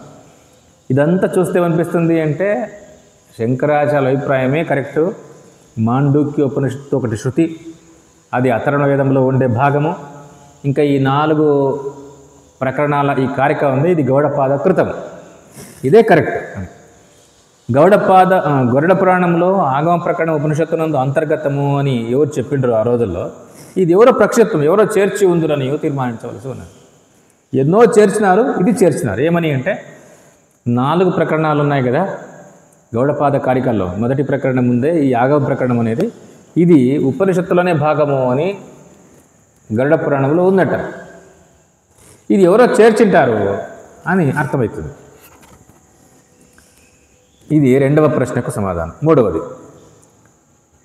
ఇదంతా చూస్తే అనిపిస్తుంది అంటే శంకరాచార్యుల అభిప్రాయమే కరెక్టు. మాండూక్య ఉపనిషత్తు ఒకటి శృతి, అది అతరణ వేదంలో ఉండే భాగము. ఇంకా ఈ 4 ప్రకరణాల ఈ కారిక ఉంది, ఇది గౌడపాద కృతం, ఇదే కరెక్ట్. గరుడ పురాణంలో ఆగమ ప్రకరణ ఉపనిషత్తునందు అంతర్గతము అని ఎవరు చెప్పిండ్రు ఆ రోజుల్లో, ఇది ఎవరో ప్రక్షిప్తం, ఎవరో చేర్చి ఉందిరని తీర్మానించవలసి ఉన్నది. ఎన్నో చేర్చినారు, ఇది చేర్చినారు. ఏమని అంటే 4 ప్రకరణాలు ఉన్నాయి కదా గౌడపాద కారికల్లో. మొదటి ప్రకరణం ముందే ఈ ఆగమ ప్రకరణం అనేది, ఇది ఉపనిషత్తులోనే భాగము అని గరుడ పురాణంలో ఉందట. ఇది ఎవరో చేర్చింటారు అని అర్థమవుతుంది. ఇది రెండవ ప్రశ్నకు సమాధానం. మూడవది,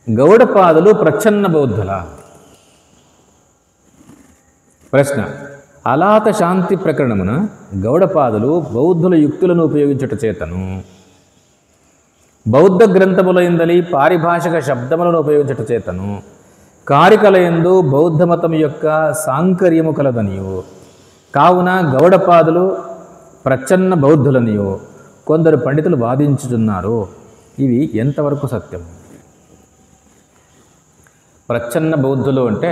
గౌడపాదులు ప్రచ్ఛన్న బౌద్ధుల? ప్రశ్న, అలాత శాంతి ప్రకరణమున గౌడపాదులు బౌద్ధుల యుక్తులను ఉపయోగించుట చేతను, బౌద్ధ గ్రంథములయందలి పారిభాషిక శబ్దములను ఉపయోగించుట చేతను కారికలయందు బౌద్ధ మతం యొక్క సాంకర్యము కలదనియు, కావున గౌడపాదులు ప్రచ్ఛన్న బౌద్ధులనియు కొందరు పండితులు వాదించుతున్నారు. ఇవి ఎంతవరకు సత్యం? ప్రచ్ఛన్న బౌద్ధులు అంటే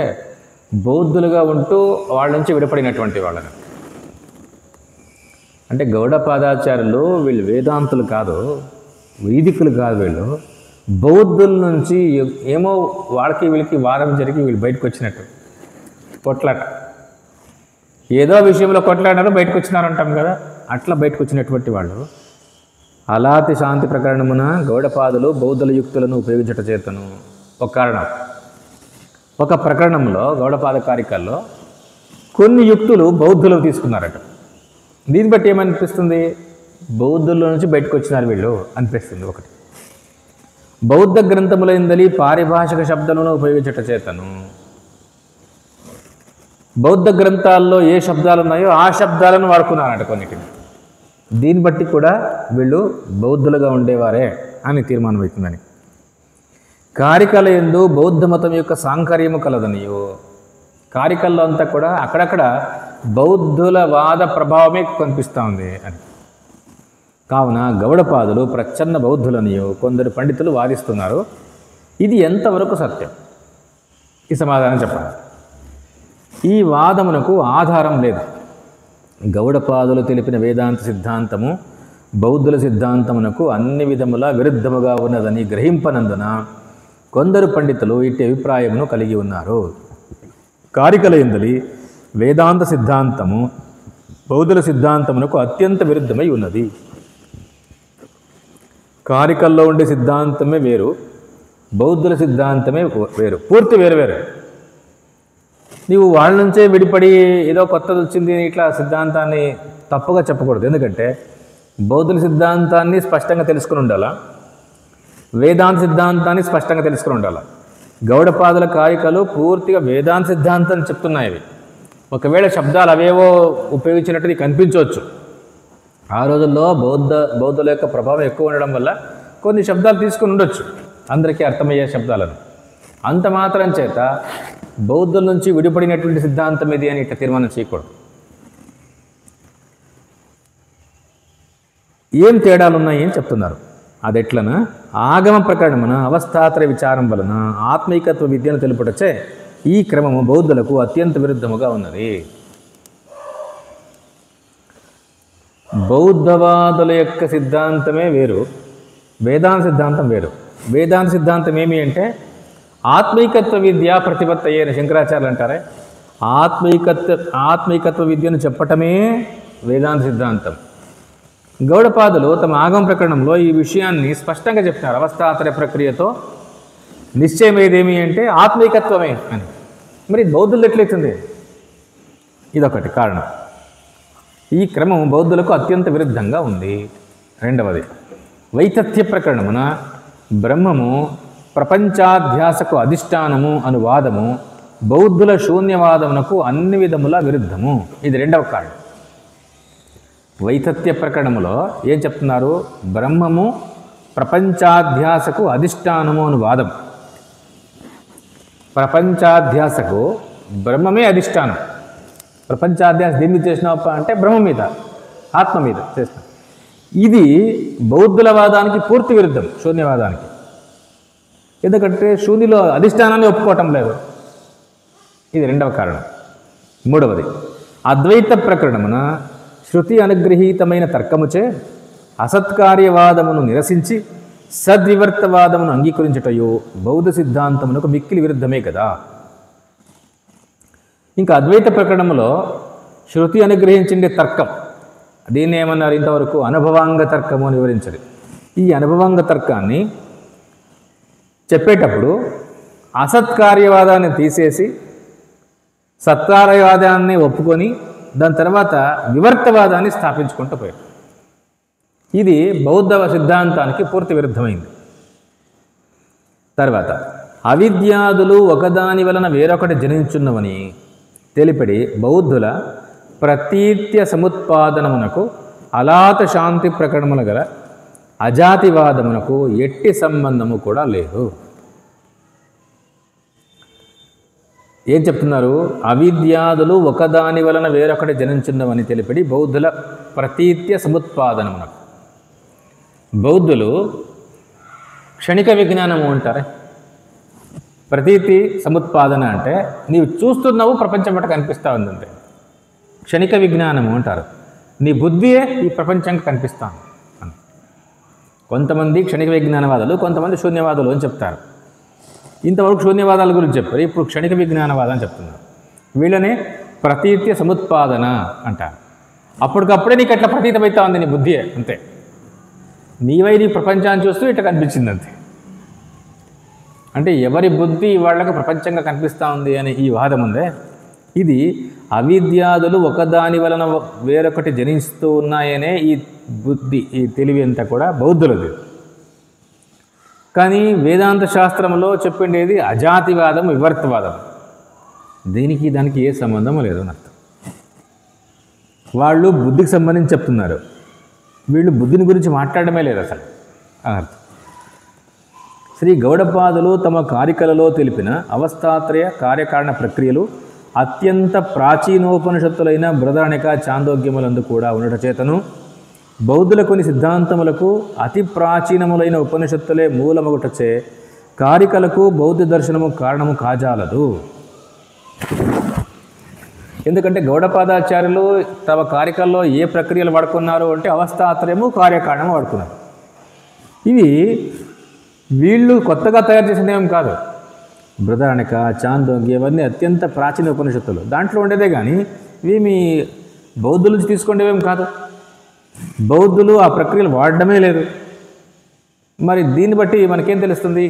బౌద్ధులుగా ఉంటూ వాళ్ళ నుంచి విడపడినటువంటి వాళ్ళని. అంటే గౌడపాదాచార్యులు వీళ్ళు వేదాంతులు కాదు, వైదికులు కాదు, వీళ్ళు బౌద్ధుల నుంచి ఏమో వాళ్ళకి వీళ్ళకి వాదం జరిగి వీళ్ళు బయటకు వచ్చినట్టు కొట్లాట, ఏదో విషయంలో కొట్లాడారు బయటకు వచ్చినారంటాం కదా, అట్లా బయటకు వచ్చినటువంటి వాళ్ళు. అలాతి శాంతి ప్రకరణమున గౌడపాదులు బౌద్ధుల యుక్తులను ఉపయోగించట చేతను ఒక కారణం. ఒక ప్రకరణంలో గౌడపాద కారికల్లో కొన్ని యుక్తులు బౌద్ధులు తీసుకున్నారట. దీన్ని బట్టి ఏమనిపిస్తుంది? బౌద్ధుల నుంచి బయటకు వచ్చినారు వీళ్ళు అనిపిస్తుంది. ఒకటి, బౌద్ధ గ్రంథములైందలి పారిభాషిక శబ్దములను ఉపయోగించట చేతను, బౌద్ధ గ్రంథాల్లో ఏ శబ్దాలు ఉన్నాయో ఆ శబ్దాలను వాడుకున్నారట కొన్నిటిని. దీన్ని బట్టి కూడా వీళ్ళు బౌద్ధులుగా ఉండేవారే అని తీర్మానం అవుతుందని. కారికల యందు బౌద్ధ మతం యొక్క సాంకర్యము కలదనియో, కారికల్లో అంతా కూడా అక్కడక్కడ బౌద్ధుల వాద ప్రభావమే కనిపిస్తూ ఉంది అని. కావున గౌడపాదులు ప్రచ్ఛన్న బౌద్ధులనియో కొందరు పండితులు వాదిస్తున్నారు. ఇది ఎంతవరకు సత్యం? ఈ సమాధానం చెప్పాలి. ఈ వాదమునకు ఆధారం లేదు. గౌడపాదులు తెలిపిన వేదాంత సిద్ధాంతము బౌద్ధుల సిద్ధాంతమునకు అన్ని విధముల విరుద్ధముగా ఉన్నదని గ్రహింపనందున కొందరు పండితులు ఇట్టి అభిప్రాయమును కలిగి ఉన్నారు. కారికల యందలి వేదాంత సిద్ధాంతము బౌద్ధుల సిద్ధాంతమునకు అత్యంత విరుద్ధమై ఉన్నది. కారికల్లో ఉండే సిద్ధాంతమే వేరు, బౌద్ధుల సిద్ధాంతమే వేరు, పూర్తి వేరు వేరు. నీవు వాళ్ళ నుంచే విడిపడి ఏదో కొత్తది వచ్చింది ఇట్లా సిద్ధాంతాన్ని తప్పుగా చెప్పకూడదు. ఎందుకంటే బౌద్ధుల సిద్ధాంతాన్ని స్పష్టంగా తెలుసుకుని ఉండాలా, వేదాంత సిద్ధాంతాన్ని స్పష్టంగా తెలుసుకుని ఉండాలి. గౌడపాదుల కారికలు పూర్తిగా వేదాంత సిద్ధాంతాన్ని చెప్తున్నాయి. అవి ఒకవేళ శబ్దాలు అవేవో ఉపయోగించినట్టు కనిపించవచ్చు. ఆ రోజుల్లో బౌద్ధుల యొక్క ప్రభావం ఎక్కువ ఉండడం వల్ల కొన్ని శబ్దాలు తీసుకుని ఉండొచ్చు, అందరికీ అర్థమయ్యే శబ్దాలను. అంత మాత్రం చేత బౌద్ధుల నుంచి విడిపడినటువంటి సిద్ధాంతం ఇది అని ఇట్లా తీర్మానం చేయకూడదు. ఏం తేడాలు ఉన్నాయి అని చెప్తున్నారు. అది ఎట్లనా? ఆగమ ప్రకరణమున అవస్థాత్రయ విచారం వలన ఆత్మీకత్వ విద్యను తెలుపుటచే ఈ క్రమము బౌద్ధులకు అత్యంత విరుద్ధముగా ఉన్నది. బౌద్ధవాదుల యొక్క సిద్ధాంతమే వేరు, వేదాంత సిద్ధాంతం వేరు. వేదాంత సిద్ధాంతం ఏమి అంటే ఆత్మీకత్వ విద్య ప్రతిపత్తి అయ్యే శంకరాచార్యులు అంటారే, ఆత్మీకత్వ విద్యను చెప్పటమే వేదాంత సిద్ధాంతం. గౌడపాదులు తమ ఆగమ ప్రకరణంలో ఈ విషయాన్ని స్పష్టంగా చెప్తున్నారు. అవస్థాత్రయ ప్రక్రియతో నిశ్చయం ఏదేమి అంటే ఆత్మీకత్వమే అని. మరి బౌద్ధులు ఎట్లయితుంది? ఇదొకటి కారణం. ఈ క్రమం బౌద్ధులకు అత్యంత విరుద్ధంగా ఉంది. రెండవది, వైతథ్య ప్రకరణమున బ్రహ్మము ప్రపంచాధ్యాసకు అధిష్టానము అనువాదము బౌద్ధుల శూన్యవాదమునకు అన్ని విధముల విరుద్ధము. ఇది రెండవ కారణం. వైతథ్య ప్రకరణములో ఏం చెప్తున్నారు? బ్రహ్మము ప్రపంచాధ్యాసకు అధిష్టానము అని వాదం. ప్రపంచాధ్యాసకు బ్రహ్మమే అధిష్టానం. ప్రపంచాధ్యాస దేని మీద చేసినావప్ప అంటే బ్రహ్మ మీద, ఆత్మ మీద చేసిన. ఇది బౌద్ధుల వాదానికి పూర్తి విరుద్ధం, శూన్యవాదానికి. ఎందుకంటే శూన్యలో అధిష్టానాన్ని ఒప్పుకోవటం లేదు. ఇది రెండవ కారణం. మూడవది, అద్వైత ప్రకరణమున శృతి అనుగ్రహీతమైన తర్కముచే అసత్కార్యవాదమును నిరసించి సద్వివర్తవాదమును అంగీకరించుటయో బౌద్ధ సిద్ధాంతమునకు మిక్కిలి విరుద్ధమే కదా. ఇంకా అద్వైత ప్రకరణంలో శృతి అనుగ్రహించిండే తర్కం, దీన్ని ఏమన్నారు ఇంతవరకు? అనుభవాంగ తర్కము అని వివరించారు. ఈ అనుభవాంగ తర్కాన్ని చెప్పేటప్పుడు అసత్కార్యవాదాన్ని తీసేసి సత్కార్యవాదాన్ని ఒప్పుకొని దాని తర్వాత వివర్తవాదాన్ని స్థాపించుకుంటూ పోయారు. ఇది బౌద్ధ సిద్ధాంతానికి పూర్తి విరుద్ధమైంది. తర్వాత అవిద్యాదులు ఒకదాని వలన వేరొకటి జనించున్నవని తెలిపడి బౌద్ధుల ప్రతీత్య సముత్పాదనమునకు అలాత శాంతి ప్రకటనముల గల అజాతివాదమునకు ఎట్టి సంబంధము కూడా లేదు. ఏం చెప్తున్నారు? అవిద్యాదులు ఒకదాని వలన వేరొకటి జనించున్నవని తెలిపడి బౌద్ధుల ప్రతీత్య సముత్పాదనమునకు. బౌద్ధులు క్షణిక విజ్ఞానము అంటారే. ప్రతీతి సముత్పాదన అంటే నీవు చూస్తున్నావు, ప్రపంచం పట్ల కనిపిస్తూ ఉందంటే క్షణిక విజ్ఞానము అంటారు. నీ బుద్ధియే ఈ ప్రపంచంకి కనిపిస్తాను అని. కొంతమంది క్షణిక విజ్ఞానవాదులు, కొంతమంది శూన్యవాదులు అని చెప్తారు. ఇంతవరకు శూన్యవాదాల గురించి చెప్పారు, ఇప్పుడు క్షణిక విజ్ఞానవాదం అని చెప్తున్నారు. వీళ్ళనే ప్రతీత్య సముత్పాదన అంటారు. అప్పటికప్పుడే నీకు ఎట్లా ప్రతీతమవుతా ఉంది నీ బుద్ధియే, అంతే. నీవై నీ ప్రపంచాన్ని చూస్తూ ఇట్లా కనిపించింది అంతే. అంటే ఎవరి బుద్ధి వాళ్ళకి ప్రపంచంగా కనిపిస్తూ ఉంది అని ఈ వాదం ఉందే, ఇది అవిద్యాదులు ఒకదాని వలన వేరొకటి జనిస్తూ ఉన్నాయనే ఈ బుద్ధి, ఈ తెలివి అంతా కూడా బౌద్ధులది. కానీ వేదాంత శాస్త్రంలో చెప్పిండేది అజాతివాదం, వివర్తవాదం. దీనికి దానికి ఏ సంబంధం లేదు అని అర్థం. వాళ్ళు బుద్ధికి సంబంధించి చెప్తున్నారు, వీళ్ళు బుద్ధిని గురించి మాట్లాడమే లేదు అసలు అని అర్థం. శ్రీ గౌడపాదులు తమ కారికలలో తెలిపిన అవస్థాత్రయ కార్యకారణ ప్రక్రియలు అత్యంత ప్రాచీనోపనిషత్తులైన బృహదారణిక చాందోగ్యములందు కూడా ఉండట చేతను బౌద్ధుల కొన్ని సిద్ధాంతములకు అతి ప్రాచీనములైన ఉపనిషత్తులే మూలమగుటచే కారికలకు బౌద్ధ దర్శనము కారణము కాజాలదు. ఎందుకంటే గౌడపాదాచార్యులు తమ కారికల్లో ఏ ప్రక్రియలు వాడుకున్నారు అంటే అవస్థాత్రయము, కార్యకారణము వాడుకున్నారు. ఇవి వీళ్ళు కొత్తగా తయారు చేసినవేం కాదు. బృహదారణిక, చాందోగ్య ఇవన్నీ అత్యంత ప్రాచీన ఉపనిషత్తులు, దాంట్లో ఉండేదే కానీ ఇవి మీ బౌద్ధుల నుంచి తీసుకునేవేం కాదు. బౌద్ధులు ఆ ప్రక్రియలు వాడడమే లేదు. మరి దీన్ని బట్టి మనకేం తెలుస్తుంది?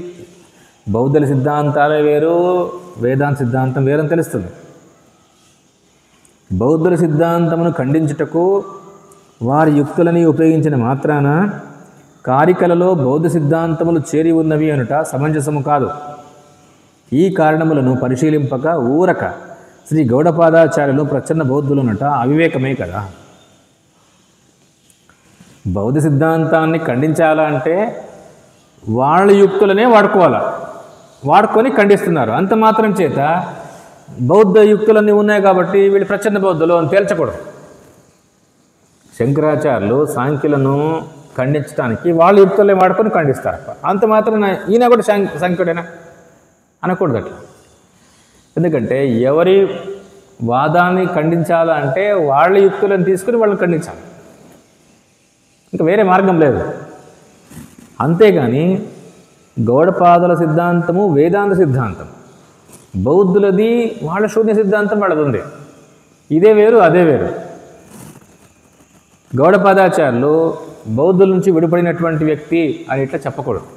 బౌద్ధుల సిద్ధాంతాలే వేరు, వేదాంత సిద్ధాంతం వేరని తెలుస్తుంది. బౌద్ధుల సిద్ధాంతమును ఖండించుటకు వారి యుక్తులని ఉపయోగించిన మాత్రాన కారికలలో బౌద్ధ సిద్ధాంతములు చేరి ఉన్నవి అనుట సమంజసము కాదు. ఈ కారణములను పరిశీలింపక ఊరక శ్రీ గౌడపాదాచార్యులు ప్రచ్ఛన్న బౌద్ధులనుట అవివేకమే కదా. బౌద్ధ సిద్ధాంతాన్ని ఖండించాలంటే వాళ్ళ యుక్తులనే వాడుకొని ఖండిస్తున్నారు. అంత మాత్రం చేత బౌద్ధ యుక్తులన్నీ ఉన్నాయి కాబట్టి వీళ్ళు ప్రచ్ఛన్న బౌద్ధులు అని తేల్చకూడదు. శంకరాచార్యులు సాంఖ్యులను ఖండించడానికి వాళ్ళ యుక్తులనే వాడుకొని ఖండిస్తారు. అంత మాత్రం ఈయన కూడా సాంఖ్యుడేనా అనకూడదు అట్లా. ఎందుకంటే ఎవరి వాదాన్ని ఖండించాలంటే వాళ్ళ యుక్తులను తీసుకుని వాళ్ళని ఖండించాలి, ఇంకా వేరే మార్గం లేదు. అంతేగాని గౌడపాదుల సిద్ధాంతము వేదాంత సిద్ధాంతం, బౌద్ధులది వాళ్ళ శూన్య సిద్ధాంతం వాళ్ళది ఉంది. ఇదే వేరు, అదే వేరు. గౌడపాదాచార్యులు బౌద్ధుల నుంచి విడిపడినటువంటి వ్యక్తి అని ఇట్లా చెప్పకూడదు.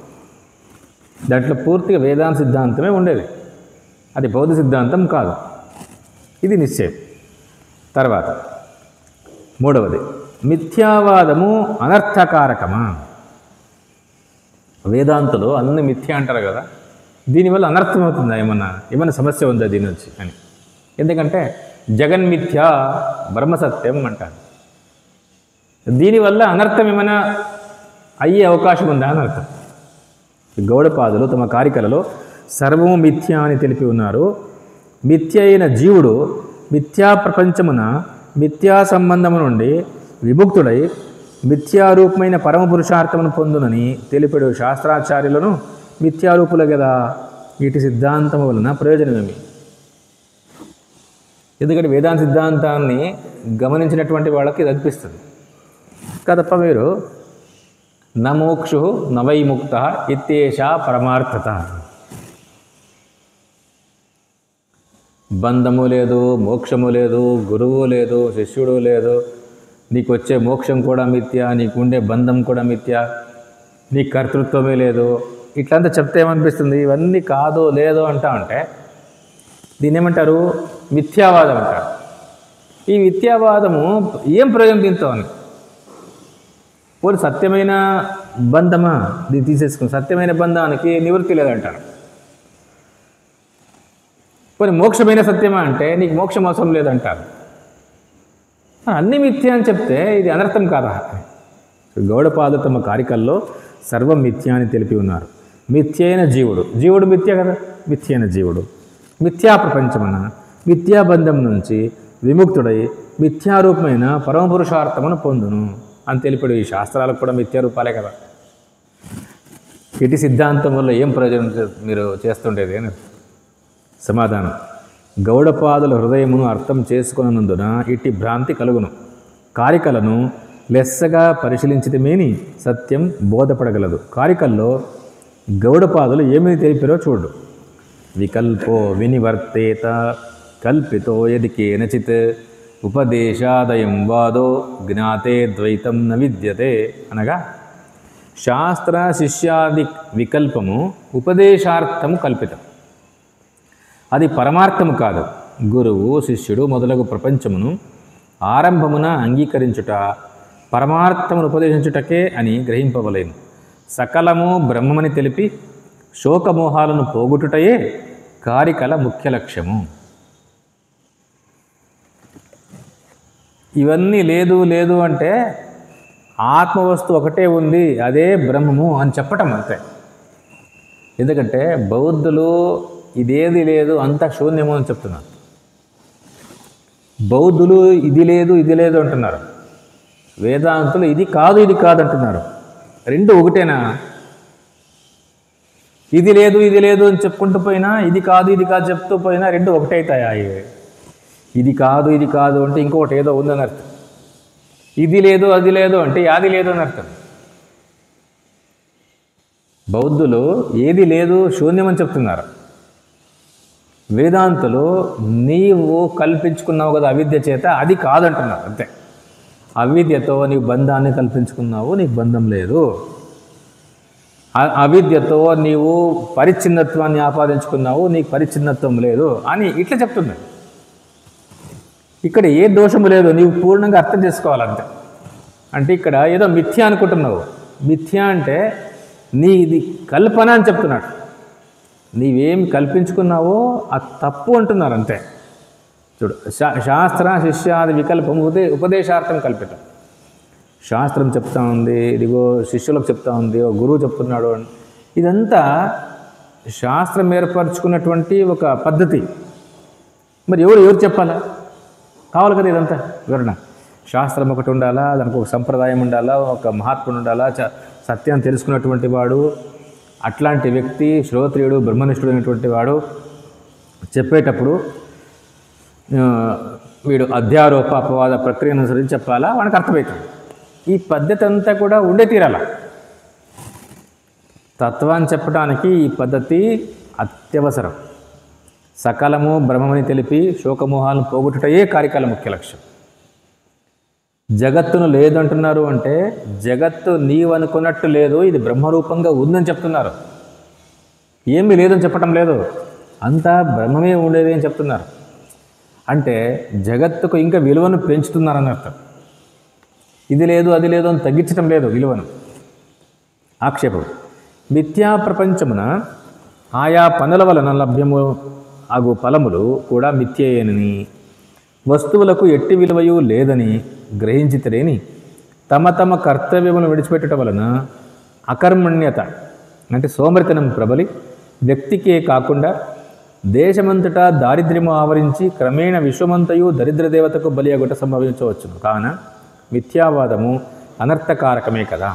దాంట్లో పూర్తిగా వేదాంత సిద్ధాంతమే ఉండేది, అది బౌద్ధ సిద్ధాంతం కాదు. ఇది నిశ్చయం. తర్వాత మూడవది, మిథ్యావాదము అనర్థకారకమా? వేదాంతులు అన్ని మిథ్య అంటారు కదా, దీనివల్ల అనర్థం అవుతుందా? ఏమన్నా సమస్య ఉందా దీని నుంచి అని. ఎందుకంటే జగన్మిథ్య బ్రహ్మసత్యం అంటారు. దీనివల్ల అనర్థం ఏమైనా అయ్యే అవకాశం ఉందా అని అర్థం. గౌడపాదులు తమ కారికలలో సర్వము మిథ్య అని తెలిపి ఉన్నారు. మిథ్య అయిన జీవుడు మిథ్యా ప్రపంచమున మిథ్యా సంబంధము నుండి విముక్తుడై మిథ్యారూపమైన పరమ పురుషార్థమును పొందునని తెలిపడు శాస్త్రాచార్యులను మిథ్యారూపుల కదా. వీటి సిద్ధాంతము వలన ప్రయోజనమేమి? ఎందుకంటే వేదాంత సిద్ధాంతాన్ని గమనించినటువంటి వాళ్ళకి ఇది అనిపిస్తుంది. తప్ప మీరు న మోక్షు న వై ముక్త ఇత్యేషా పరమార్థత. బంధము లేదు, మోక్షము లేదు, గురువు లేదు, శిష్యుడు లేదు, నీకు వచ్చే మోక్షం కూడా మిథ్య, నీకుండే బంధం కూడా మిథ్య, నీ కర్తృత్వమే లేదు, ఇట్లంతా చెప్తే ఏమనిపిస్తుంది? ఇవన్నీ కాదు లేదు అంటా ఉంటే దీన్ని ఏమంటారు? మిథ్యావాదం అంటారు. ఈ మిథ్యావాదము ఏం ప్రయోజనం దీంతో అని? పోనీ సత్యమైన బంధమా దీన్ని తీసేసుకుని సత్యమైన బంధానికి నివృత్తి లేదంటారు. పోనీ మోక్షమైన సత్యమా అంటే నీకు మోక్షం అవసరం లేదంటారు. అన్ని మిథ్య అని చెప్తే ఇది అనర్థం కాదా? గౌడపాదులు తమ కారికల్లో సర్వం మిథ్య అని తెలిపి ఉన్నారు. మిథ్యైన జీవుడు, జీవుడు మిథ్య కదా, మిథ్యైన జీవుడు మిథ్యా ప్రపంచమున మిథ్యాబంధం నుంచి విముక్తుడై మిథ్యారూపమైన పరమపురుషార్థమును పొందును అని తెలిపాడు. ఈ శాస్త్రాలకు కూడా మిథ్యారూపాలే కదా. ఇటు సిద్ధాంతం వల్ల ఏం ప్రయోజనం మీరు చేస్తుండేది అని సమాధానం. గౌడపాదుల హృదయమును అర్థం చేసుకున్నందున ఇట్టి భ్రాంతి కలుగును. కారికలను లెస్సగా పరిశీలించితేమేని సత్యం బోధపడగలదు. కారికల్లో గౌడపాదులు ఏమని తెలిపారో చూడు. వికల్పో వినివర్తేత కల్పితో యది కేనచిత్ ఉపదేశాదయం వాదో జ్ఞాతే ద్వైతం న విద్యతే అనగా శాస్త్ర శిష్యాది వికల్పము ఉపదేశార్థము కల్పితం, అది పరమార్థము కాదు. గురువు శిష్యుడు మొదలగు ప్రపంచమును ఆరంభమున అంగీకరించుట పరమార్థమును ఉపదేశించుటకే అని గ్రహింపవలేము. సకలము బ్రహ్మమని తెలిపి శోకమోహాలను పోగొట్టుటయే కారికల ముఖ్య లక్ష్యము. ఇవన్నీ లేదు లేదు అంటే ఆత్మవస్తు ఒకటే ఉంది, అదే బ్రహ్మము అని చెప్పటం అంతే. ఎందుకంటే బౌద్ధులు ఇదేది లేదు అంతా శూన్యము అని చెప్తున్నారు. బౌద్ధులు ఇది లేదు ఇది లేదు అంటున్నారు. వేదాంతులు ఇది కాదు ఇది కాదు అంటున్నారు. రెండు ఒకటేనా? ఇది లేదు ఇది లేదు అని చెప్పుకుంటూ పోయినా, ఇది కాదు ఇది కాదు చెప్తూ పోయినా రెండు ఒకటే అవుతాయా? ఇది కాదు ఇది కాదు అంటే ఇంకొకటి ఏదో ఉందని అర్థం. ఇది లేదు అది లేదు అంటే యాది లేదు అని అర్థం. బౌద్ధులు ఏది లేదు శూన్యమని చెప్తున్నారు. వేదాంతులు నీవు కల్పించుకున్నావు కదా అవిద్య చేత, అది కాదంటున్నారు అంతే. అవిద్యతో నీవు బంధాన్ని కల్పించుకున్నావు, నీకు బంధం లేదు. అవిద్యతో నీవు పరిచ్ఛిన్నత్వాన్ని ఆపాదించుకున్నావు, నీకు పరిచ్ఛిన్నత్వం లేదు అని ఇట్లా చెప్తున్నాడు. ఇక్కడ ఏ దోషము లేదు, నీవు పూర్ణంగా అర్థం చేసుకోవాలంతే. అంటే ఇక్కడ ఏదో మిథ్య అనుకుంటున్నావు. మిథ్య అంటే నీ ఇది కల్పన అని చెప్తున్నాడు. నీవేం కల్పించుకున్నావో అది తప్పు అంటున్నారు అంతే. చూడు, శాస్త్ర శిష్యాది వికల్పం ఉపదేశార్థం కల్పితం. శాస్త్రం చెప్తా ఉంది, ఇదిగో శిష్యులకు చెప్తా ఉంది, ఓ గురువు చెప్తున్నాడు. ఇదంతా శాస్త్రం ఏర్పరచుకున్నటువంటి ఒక పద్ధతి. మరి ఎవరు చెప్పాలా? కావాలి కదా ఇదంతా వివరణ. శాస్త్రం ఒకటి ఉండాలా, దానికి ఒక సంప్రదాయం ఉండాలా, ఒక మహాత్ముడు ఉండాలా, సత్యాన్ని తెలుసుకున్నటువంటి వాడు, అట్లాంటి వ్యక్తి శ్రోత్రియుడు బ్రహ్మనిష్ఠుడు అయినటువంటి వాడు చెప్పేటప్పుడు వీడు అధ్యారోప అపవాద ప్రక్రియను అనుసరించి చెప్పాలా, వానికి అర్థమవుతుంది. ఈ పద్ధతి అంతా కూడా ఉండే తీరాల. తత్వాన్ని చెప్పడానికి ఈ పద్ధతి అత్యవసరం. సకలము బ్రహ్మమని తెలిపి శోకమోహాలను పోగొట్టుటయే కారికల ముఖ్య లక్ష్యం. జగత్తును లేదంటున్నారు అంటే జగత్తు నీవు అనుకున్నట్టు లేదు, ఇది బ్రహ్మరూపంగా ఉందని చెప్తున్నారు. ఏమీ లేదని చెప్పటం లేదు, అంతా బ్రహ్మమే ఉండేది అని చెప్తున్నారు. అంటే జగత్తుకు ఇంకా విలువను పెంచుతున్నారని అర్థం. ఇది లేదు అది లేదు అని తగ్గించడం లేదు విలువను. ఆక్షేపం. మిథ్యా ప్రపంచమున ఆయా పనుల వలన లభ్యము అగు ఫలములు కూడా మిథ్యేయనని, వస్తువులకు ఎట్టి విలువయు లేదని గ్రహించితేని తమ తమ కర్తవ్యములను విడిచిపెట్టడం వలన అకర్మణ్యత అంటే సోమరితనం ప్రబలి వ్యక్తికే కాకుండా దేశమంతటా దారిద్ర్యము ఆవరించి క్రమేణ విశ్వమంతయు దరిద్ర దేవతకు బలియగుట సంభవించవచ్చును. కావున మిథ్యావాదము అనర్థకారకమే కదా.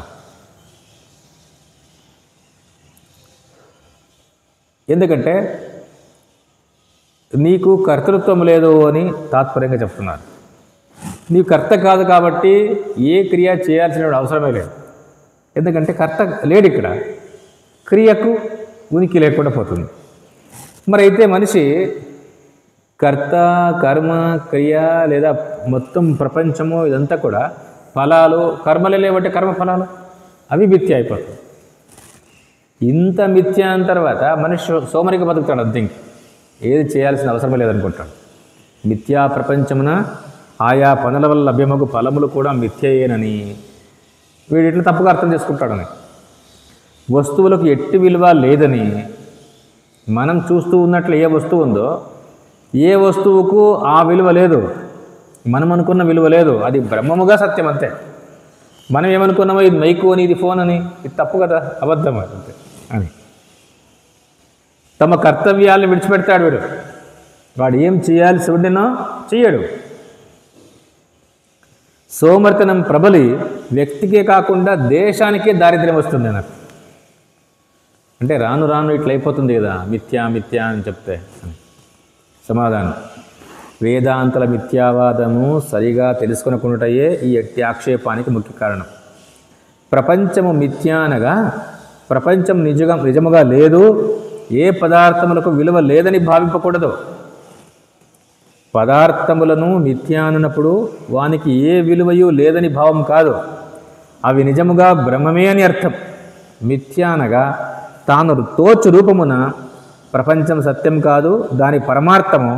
ఎందుకంటే నీకు కర్తృత్వం లేదు అని తాత్పర్యంగా చెప్తున్నారు. నీవు కర్త కాదు కాబట్టి ఏ క్రియ చేయాల్సిన అవసరమే లేదు. ఎందుకంటే కర్త లేడు ఇక్కడ, క్రియకు ఉనికి లేకుండా పోతుంది. మరి అయితే మనిషి కర్త, కర్మ, క్రియ లేదా మొత్తం ప్రపంచము ఇదంతా కూడా ఫలాలు, కర్మలే లేవంటే కర్మ ఫలాలు అవి మిథ్య అయిపోతుంది. ఇంత మిథ్య అయిన తర్వాత మనిషి సోమరిగా బతుకుతాడు, అంతే, ఏది చేయాల్సిన అవసరం లేదనుకుంటాడు. మిథ్యా ప్రపంచమున ఆయా పనుల వల్ల లభ్యమగు ఫలములు కూడా మిథ్యయేనని వీడిట్లో తప్పుగా అర్థం చేసుకుంటాడని, వస్తువులకు ఎట్టి విలువ లేదని, మనం చూస్తూ ఉన్నట్లు ఏ వస్తువు ఉందో ఏ వస్తువుకు ఆ విలువ లేదు, మనం అనుకున్న విలువ లేదు, అది బ్రహ్మముగా సత్యం అంతే. మనం ఏమనుకున్నామో ఇది మైకు అని, ఇది ఫోన్ అని, ఇది తప్పు కదా, అబద్ధం అంతే అని తమ కర్తవ్యాలను విడిచిపెడతాడు వీడు. వాడు ఏం చేయాల్సి ఉండినో చెయ్యడు. సోమర్తనం ప్రబలి వ్యక్తికే కాకుండా దేశానికే దారిద్ర్యం వస్తుంది అన్నట్టు. అంటే రాను రాను ఇట్లా అయిపోతుంది కదా, మిథ్యా మిథ్యా అని చెప్తే. సమాధానం, వేదాంతల మిథ్యావాదము సరిగా తెలుసుకొనకుండాయే ఈ ఎట్టి ఆక్షేపానికి ముఖ్య కారణం. ప్రపంచము మిథ్యా అనగా ప్రపంచం నిజముగా లేదు, ఏ పదార్థములకు విలువ లేదని భావింపకూడదు. పదార్థములను మిథ్యానప్పుడు వానికి ఏ విలువయు లేదని భావం కాదు, అవి నిజముగా బ్రహ్మమే అని అర్థం. మిథ్యానగా తాను తోచు రూపమున ప్రపంచం సత్యం కాదు, దాని పరమార్థము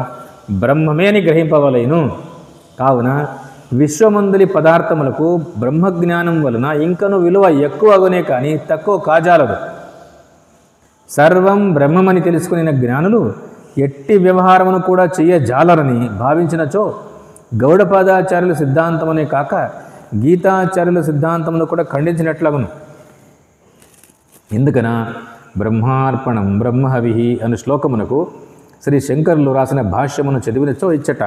బ్రహ్మమే అని గ్రహింపవలేను. కావున విశ్వమందులి పదార్థములకు బ్రహ్మజ్ఞానం వలన ఇంకను విలువ ఎక్కువగునే కానీ తక్కువ కాజాలదు. సర్వం బ్రహ్మమని తెలుసుకున్న జ్ఞానులు ఎట్టి వ్యవహారమును కూడా చెయ్యజాలరని భావించినచో గౌడపాదాచార్యుల సిద్ధాంతమనే కాక గీతాచార్యుల సిద్ధాంతమును కూడా ఖండించినట్లగును. ఎందుకన బ్రహ్మార్పణం బ్రహ్మహవిహి అను శ్లోకమునకు శ్రీ శంకరులు రాసిన భాష్యమును చదివినచో ఇచ్చట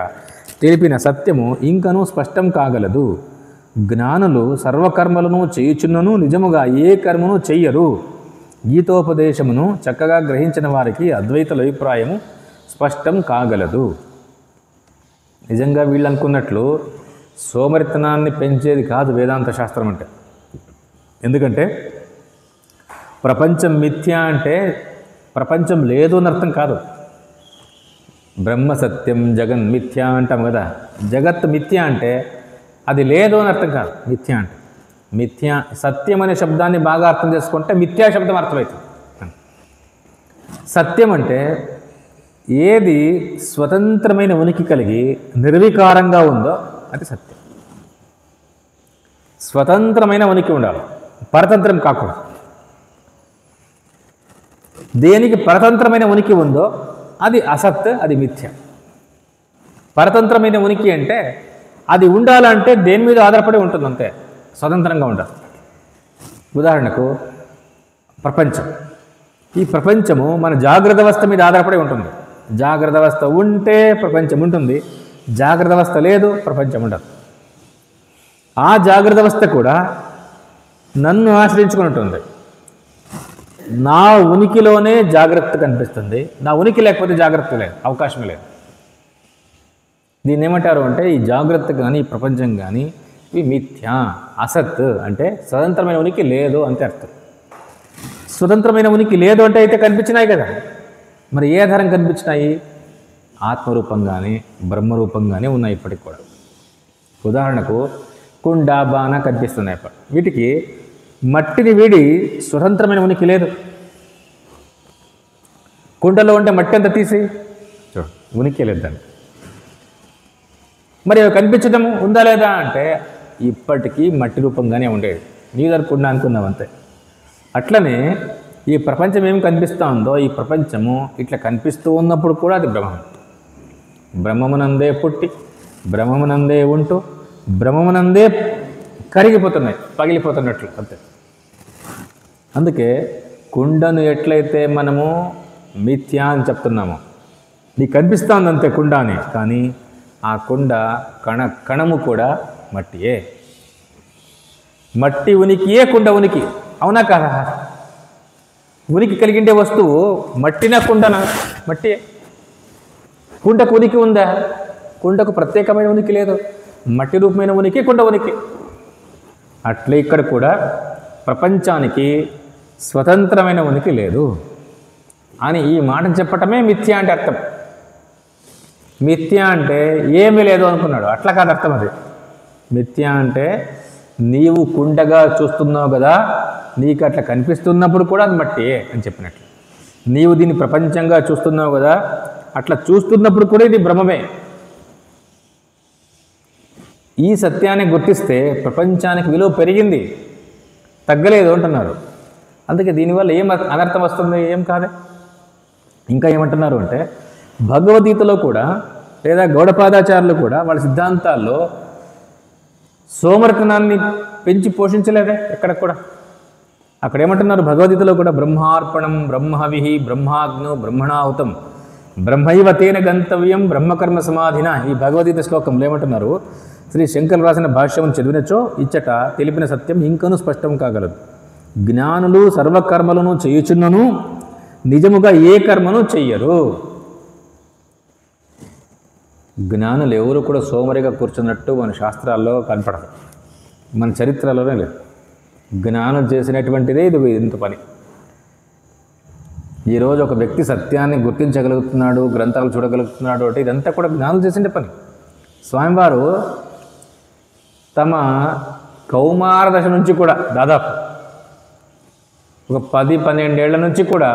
తెలిపిన సత్యము ఇంకనూ స్పష్టం కాగలదు. జ్ఞానులు సర్వకర్మలను చేయుచున్నను నిజముగా ఏ కర్మను చెయ్యరు. గీతోపదేశమును చక్కగా గ్రహించిన వారికి అద్వైతుల అభిప్రాయము స్పష్టం కాగలదు. నిజంగా వీళ్ళు అనుకున్నట్లు సోమరితనాన్ని పెంచేది కాదు వేదాంత శాస్త్రం అంటే. ఎందుకంటే ప్రపంచం మిథ్య అంటే ప్రపంచం లేదు అని అర్థం కాదు. బ్రహ్మ సత్యం జగన్ మిథ్య అంటాం కదా, జగత్ మిథ్య అంటే అది లేదు అని అర్థం కాదు. మిథ్య అంటే మిథ్య, సత్యం అనే శబ్దాన్ని బాగా అర్థం చేసుకుంటే మిథ్యా శబ్దం అర్థమవుతుంది. సత్యం అంటే ఏది స్వతంత్రమైన ఉనికి కలిగి నిర్వికారంగా ఉందో అది సత్యం. స్వతంత్రమైన ఉనికి ఉండాలి, పరతంత్రం కాకూడదు. దేనికి పరతంత్రమైన ఉనికి ఉందో అది అసత్, అది మిథ్య. పరతంత్రమైన ఉనికి అంటే అది ఉండాలంటే దేని మీద ఆధారపడి ఉంటుంది అంతే, స్వతంత్రంగా ఉండాలి. ఉదాహరణకు ప్రపంచం, ఈ ప్రపంచము మన జాగ్రత్త అవస్థ మీద ఆధారపడి ఉంటుంది. జాగ్రత్త అవస్థ ఉంటే ప్రపంచం ఉంటుంది, జాగ్రత్త అవస్థ లేదు ప్రపంచం ఉండదు. ఆ జాగ్రత్త అవస్థ కూడా నన్ను ఆశ్రయించుకుని ఉంటుంది. నా ఉనికిలోనే జాగ్రత్త కనిపిస్తుంది, నా ఉనికి లేకపోతే జాగ్రత్త లేదు, అవకాశమే లేదు. దీన్ని ఏమంటారు అంటే ఈ జాగ్రత్త కానీ ఈ ప్రపంచం కానీ ఇవి మిథ్యా, అసత్ అంటే స్వతంత్రమైన ఉనికి లేదు అంతే అర్థం. స్వతంత్రమైన ఉనికి లేదు అంటే అయితే కనిపించినాయి కదా, మరి ఏ ఆధారం కనిపించినాయి? ఆత్మరూపంగానే బ్రహ్మరూపంగానే ఉన్నాయి ఇప్పటికి కూడా. ఉదాహరణకు కుండ, బాణ కనిపిస్తున్నాయి. వీటికి మట్టిని వీడి స్వతంత్రమైన ఉనికి లేదు. కుండలో ఉంటే మట్టి అంతా తీసి చూడు, ఉనికి లేదు దాన్ని. మరి కనిపించడం ఉందా లేదా అంటే ఇప్పటికీ మట్టి రూపంగానే ఉండేది. నీదర్ కుండ అనుకున్నాం అంతే. అట్లనే ఈ ప్రపంచం ఏం కనిపిస్తూ ఉందో ఈ ప్రపంచము ఇట్లా కనిపిస్తూ ఉన్నప్పుడు కూడా అది బ్రహ్మం. బ్రహ్మమునందే పుట్టి బ్రహ్మమునందే ఉంటూ బ్రహ్మమునందే కరిగిపోతున్నాయి, పగిలిపోతున్నట్లు అంతే. అందుకే కుండను ఎట్లయితే మనము మిథ్యా అని చెప్తున్నాము, నీకు కనిపిస్తుంది అంతే కుండ అని, కానీ ఆ కుండ కణము కూడా మట్టియే. మట్టి ఉనికియే కుండ ఉనికి, అవునా కాదా? ఉనికి కలిగిండే వస్తువు మట్టినా కుండనా? మట్టియే. కుండకు ఉనికి ఉందా? కుండకు ప్రత్యేకమైన ఉనికి లేదు, మట్టి రూపమైన ఉనికి కుండ ఉనికి. అట్లే ఇక్కడ కూడా ప్రపంచానికి స్వతంత్రమైన ఉనికి లేదు అని ఈ మాట చెప్పటమే మిథ్య అంటే అర్థం. మిథ్య అంటే ఏమీ లేదు అనుకున్నాడు, అట్లా కాదు అర్థం. అది మిథ్య అంటే నీవు కుండగా చూస్తున్నావు కదా, నీకు అట్లా కనిపిస్తున్నప్పుడు కూడా అది మట్టియే అని చెప్పినట్లు. నీవు దీన్ని ప్రపంచంగా చూస్తున్నావు కదా, అట్లా చూస్తున్నప్పుడు కూడా ఇది బ్రహ్మమే. ఈ సత్యాన్ని గుర్తిస్తే ప్రపంచానికి విలువ పెరిగింది, తగ్గలేదు అంటున్నారు. అందుకే దీనివల్ల ఏం అనర్థం వస్తుంది? ఏం కాదే. ఇంకా ఏమంటున్నారు అంటే భగవద్గీతలో కూడా లేదా గౌడపాదాచార్యులు కూడా వాళ్ళ సిద్ధాంతాల్లో సోమరితనాన్ని పెంచి పోషించలేదే ఎక్కడ కూడా. అక్కడ ఏమంటున్నారు భగవద్గీతలో కూడా బ్రహ్మార్పణం బ్రహ్మవిహి బ్రహ్మాగ్నో బ్రహ్మణాహుతం బ్రహ్మైవ తేన గంతవ్యం బ్రహ్మకర్మ సమాధిన. ఈ భగవద్గీత శ్లోకంలో ఏమంటున్నారు? శ్రీ శంకర్ రాసిన భాష్యం చదివినచో ఇచ్చట తెలిపిన సత్యం ఇంకనూ స్పష్టం కాగలదు. జ్ఞానులు సర్వకర్మలను చేయుచున్నను నిజముగా ఏ కర్మను చెయ్యరు. జ్ఞానులు ఎవరు కూడా సోమరిగా కూర్చున్నట్టు మన శాస్త్రాల్లో కనపడదు, మన చరిత్రలోనే లేదు. జ్ఞానం చేసినటువంటిదే ఇది ఇంత పని. ఈరోజు ఒక వ్యక్తి సత్యాన్ని గుర్తించగలుగుతున్నాడు, గ్రంథాలు చూడగలుగుతున్నాడు అంటే ఇదంతా కూడా జ్ఞానం చేసిండే పని. స్వామివారు తమ కౌమార దశ నుంచి కూడా దాదాపు ఒక 10-12 ఏళ్ల నుంచి కూడా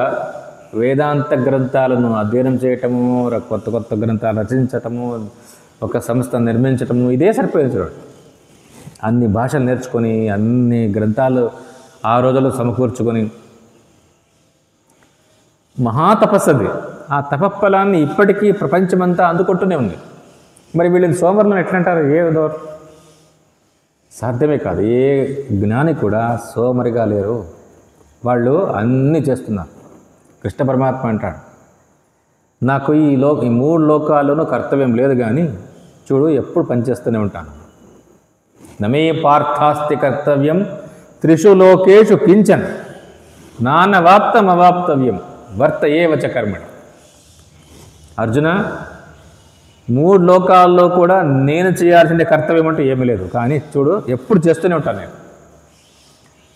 వేదాంత గ్రంథాలను అధ్యయనం చేయటము, కొత్త కొత్త గ్రంథాలు రచించటము, ఒక సంస్థ నిర్మించటము, ఇదే సరిపోయింది చూడండి. అన్ని భాషలు నేర్చుకొని అన్ని గ్రంథాలు ఆ రోజుల్లో సమకూర్చుకొని మహాతపస్సది. ఆ తపఫలాన్ని ఇప్పటికీ ప్రపంచమంతా అందుకుంటూనే ఉంది. మరి వీళ్ళని సోమరులను ఎట్లంటారు? ఏదో సాధ్యమే కాదు. ఏ జ్ఞాని కూడా సోమరిగా లేరు, వాళ్ళు అన్నీ చేస్తున్నారు. కృష్ణ పరమాత్మ అంటాడు, నాకు ఈ 3 లోకాల్లోనూ కర్తవ్యం లేదు, కానీ చూడు ఎప్పుడు పనిచేస్తూనే ఉంటాను. నమే పార్థాస్తి కర్తవ్యం త్రిషు లోకేషు కించన్ నానవాప్తం అవాప్తవ్యం వర్త ఏవచ కర్మణి. అర్జున, 3 లోకాల్లో కూడా నేను చేయాల్సిన కర్తవ్యం అంటే ఏమీ లేదు, కానీ చూడు ఎప్పుడు చేస్తూనే ఉంటాను.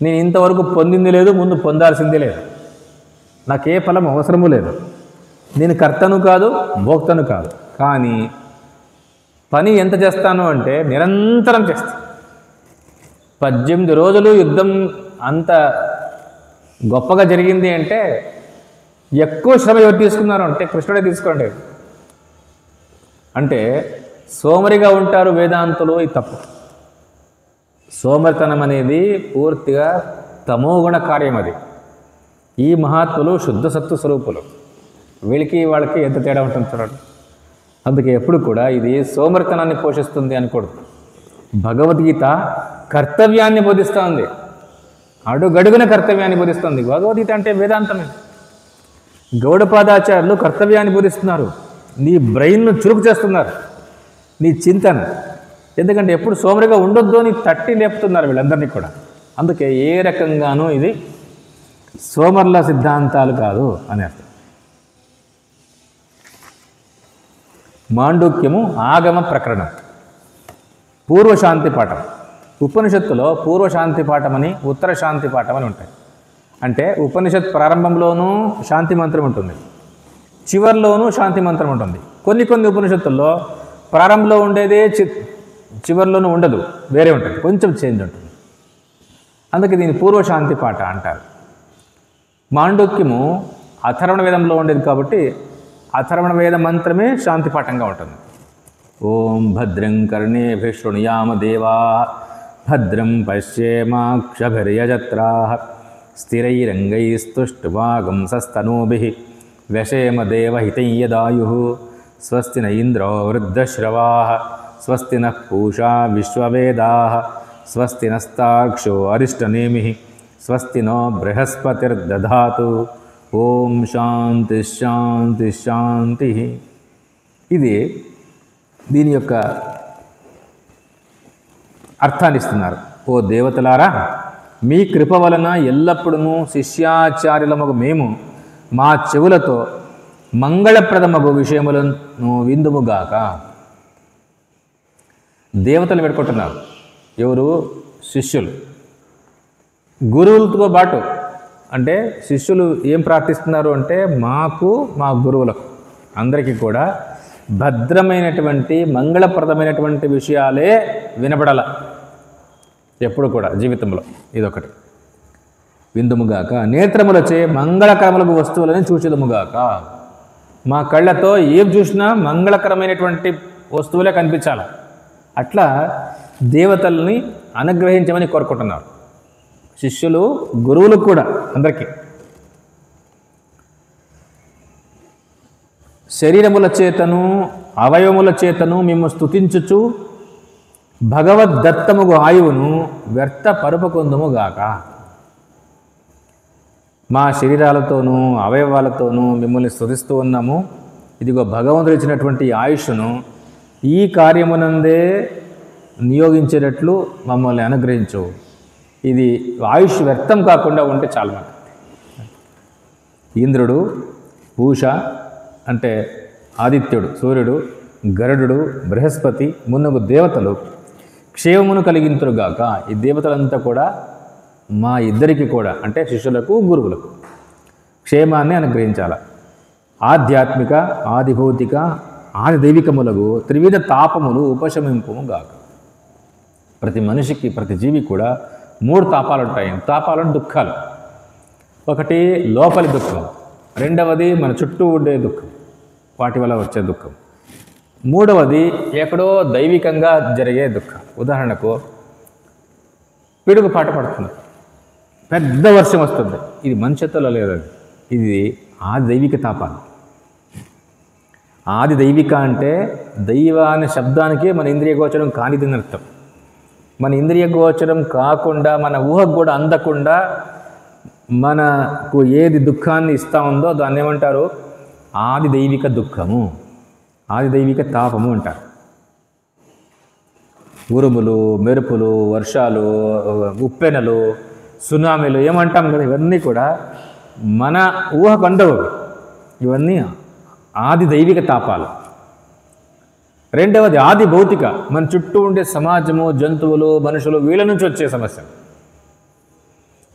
నేను ఇంతవరకు పొందింది లేదు, ముందు పొందాల్సిందే లేదు. నాకే ఫలం అవసరము లేదు. నేను కర్తను కాదు, భోక్తను కాదు, కానీ పని ఎంత చేస్తాను అంటే నిరంతరం చేస్తాను. 18 రోజులు యుద్ధం అంత గొప్పగా జరిగింది అంటే ఎక్కువ శ్రమ ఎవరు తీసుకున్నారు అంటే కృష్ణుడే తీసుకోండి. అంటే సోమరిగా ఉంటారు వేదాంతులు, ఇది తప్పు. సోమరితనం అనేది పూర్తిగా తమోగుణ కార్యం. అది ఈ మహాత్ములు శుద్ధ సత్వ స్వరూపులు, వీళ్ళకి వాళ్ళకి ఎంత తేడా ఉంటుంది చూడండి. అందుకే ఎప్పుడు కూడా ఇది సోమరితనాన్ని పోషిస్తుంది అనకూడదు. భగవద్గీత కర్తవ్యాన్ని బోధిస్తుంది, అడుగడుగున కర్తవ్యాన్ని బోధిస్తుంది. భగవద్గీత అంటే వేదాంతమే. గౌడపాదాచార్యులు కర్తవ్యాన్ని బోధిస్తున్నారు, నీ బ్రెయిన్ను చురుకు చేస్తున్నారు, నీ చింతన. ఎందుకంటే ఎప్పుడు సోమరిగా ఉండొద్దు అని తట్టి లేపుతున్నారు వీళ్ళందరినీ కూడా. అందుకే ఏ రకంగానూ ఇది సోమర్ల సిద్ధాంతాలు కాదు అని అర్థం. మాండూక్యము ఆగమ ప్రకరణం, పూర్వశాంతి పాఠం. ఉపనిషత్తులో పూర్వశాంతి పాఠం అని, ఉత్తర శాంతి పాఠం అని ఉంటాయి. అంటే ఉపనిషత్ ప్రారంభంలోనూ శాంతి మంత్రం ఉంటుంది, చివర్లోనూ శాంతి మంత్రం ఉంటుంది. కొన్ని ఉపనిషత్తుల్లో ప్రారంభంలో ఉండేదే చివర్లోనూ ఉండదు, వేరే ఉంటుంది, కొంచెం చేంజ్ ఉంటుంది. అందుకే దీన్ని పూర్వశాంతి పాఠ అంటారు. మాండూక్యము అథర్వణ వేదంలో ఉండేది కాబట్టి అథర్వణ వేద మంత్రమే శాంతి పాఠంగా ఉంటుంది. ఓం భద్రం కర్ణేభిః శృణుయామ దేవాః భద్రం పశ్యేమాక్షభిర్యజత్రాః స్థిరైరంగైస్తుష్టువాగుంసస్తనూభిః వ్యశేమ దేవహితం యదాయుః స్వస్తి న ఇంద్రో వృద్ధశ్రవాః స్వస్తి నః పూషా విశ్వవేదాః స్వస్తి నస్తార్క్ష్యో అరిష్టనేమిః స్వస్తి నో బృహస్పతిర్దధాతు. ఓం శాంతి శాంతి శాంతి. ఇది దీని యొక్క అర్థాన్ని ఇస్తున్నారు. ఓ దేవతలారా, మీ కృప వలన ఎల్లప్పుడూ శిష్యాచార్యులమగు మేము మా చెవులతో మంగళప్రదమగు విషయములను విందుముగాక. దేవతలు పెట్టుకుంటున్నారు, ఎవరు? శిష్యులు. గురువులతో పాటు అంటే శిష్యులు ఏం ప్రార్థిస్తున్నారు అంటే మాకు మా గురువులకు అందరికీ కూడా భద్రమైనటువంటి మంగళప్రదమైనటువంటి విషయాలే వినపడాల ఎప్పుడు కూడా జీవితంలో. ఇదొకటి. విందుముగాక నేత్రములచే మంగళకరములకు వస్తువులని చూచెదముగాక. మా కళ్ళతో ఏం చూసినా మంగళకరమైనటువంటి వస్తువులే కనిపించాలి. అట్లా దేవతల్ని అనుగ్రహించమని కోరుకుంటున్నారు శిష్యులు గురువులకు కూడా అందరికీ. శరీరముల చేతను అవయవముల చేతను మేము స్తుతించుచు భగవద్దత్తముగు ఆయువును వ్యర్థ పరుపకొందుముగాక. మా శరీరాలతోనూ అవయవాలతోనూ మిమ్మల్ని స్తుతిస్తూ ఉన్నాము. ఇదిగో భగవంతుడు ఇచ్చినటువంటి ఆయుష్ను ఈ కార్యమునందే నియోగించేటట్లు మమ్మల్ని అనుగ్రహించు. ఇది ఆయుష్ వ్యర్థం కాకుండా ఉంటే చాలు. ఇంద్రుడు, పూష అంటే ఆదిత్యుడు, సూర్యుడు, గరుడు, బృహస్పతి మున్నగు దేవతలు క్షేమమును కలిగింతురుగాక. ఈ దేవతలంతా కూడా మా ఇద్దరికి కూడా అంటే శిష్యులకు గురువులకు క్షేమాన్ని అనుగ్రహించాల. ఆధ్యాత్మిక, ఆదిభౌతిక, ఆది దైవికములకు త్రివిధ తాపములు ఉపశమింపుగాక. ప్రతి మనిషికి ప్రతి జీవి కూడా 3 తాపాలు ఉంటాయి. తాపాలను దుఃఖాలు. ఒకటి లోపలి దుఃఖం, రెండవది మన చుట్టూ ఉండే దుఃఖం, వాటి వల్ల వచ్చే దుఃఖం, మూడవది ఎక్కడో దైవికంగా జరిగే దుఃఖం. ఉదాహరణకు పిడుగు పాట పడుతుంది, పెద్ద వర్షం వస్తుంది, ఇది మనుషత్తులో లేదండి, ఇది ఆది దైవిక తాపాలు. ఆది దైవిక అంటే దైవ అనే శబ్దానికే మన ఇంద్రియ గోచరం కానిదని అర్థం. మన ఇంద్రియ గోచరం కాకుండా మన ఊహకు కూడా అందకుండా మనకు ఏది దుఃఖాన్ని ఇస్తూ ఉందో దాన్ని ఏమంటారు? ఆది దైవిక దుఃఖము, ఆది దైవిక తాపము అంటారు. ఉరుములు, మెరుపులు, వర్షాలు, ఉప్పెనలు, సునామీలు ఏమంటాం కదా, ఇవన్నీ కూడా మన ఊహకు అందవు. ఇవన్నీ ఆది దైవిక తాపాలు. రెండవది ఆది భౌతిక, మన చుట్టూ ఉండే సమాజము, జంతువులు, మనుషులు, వీళ్ళ నుంచి వచ్చే సమస్య.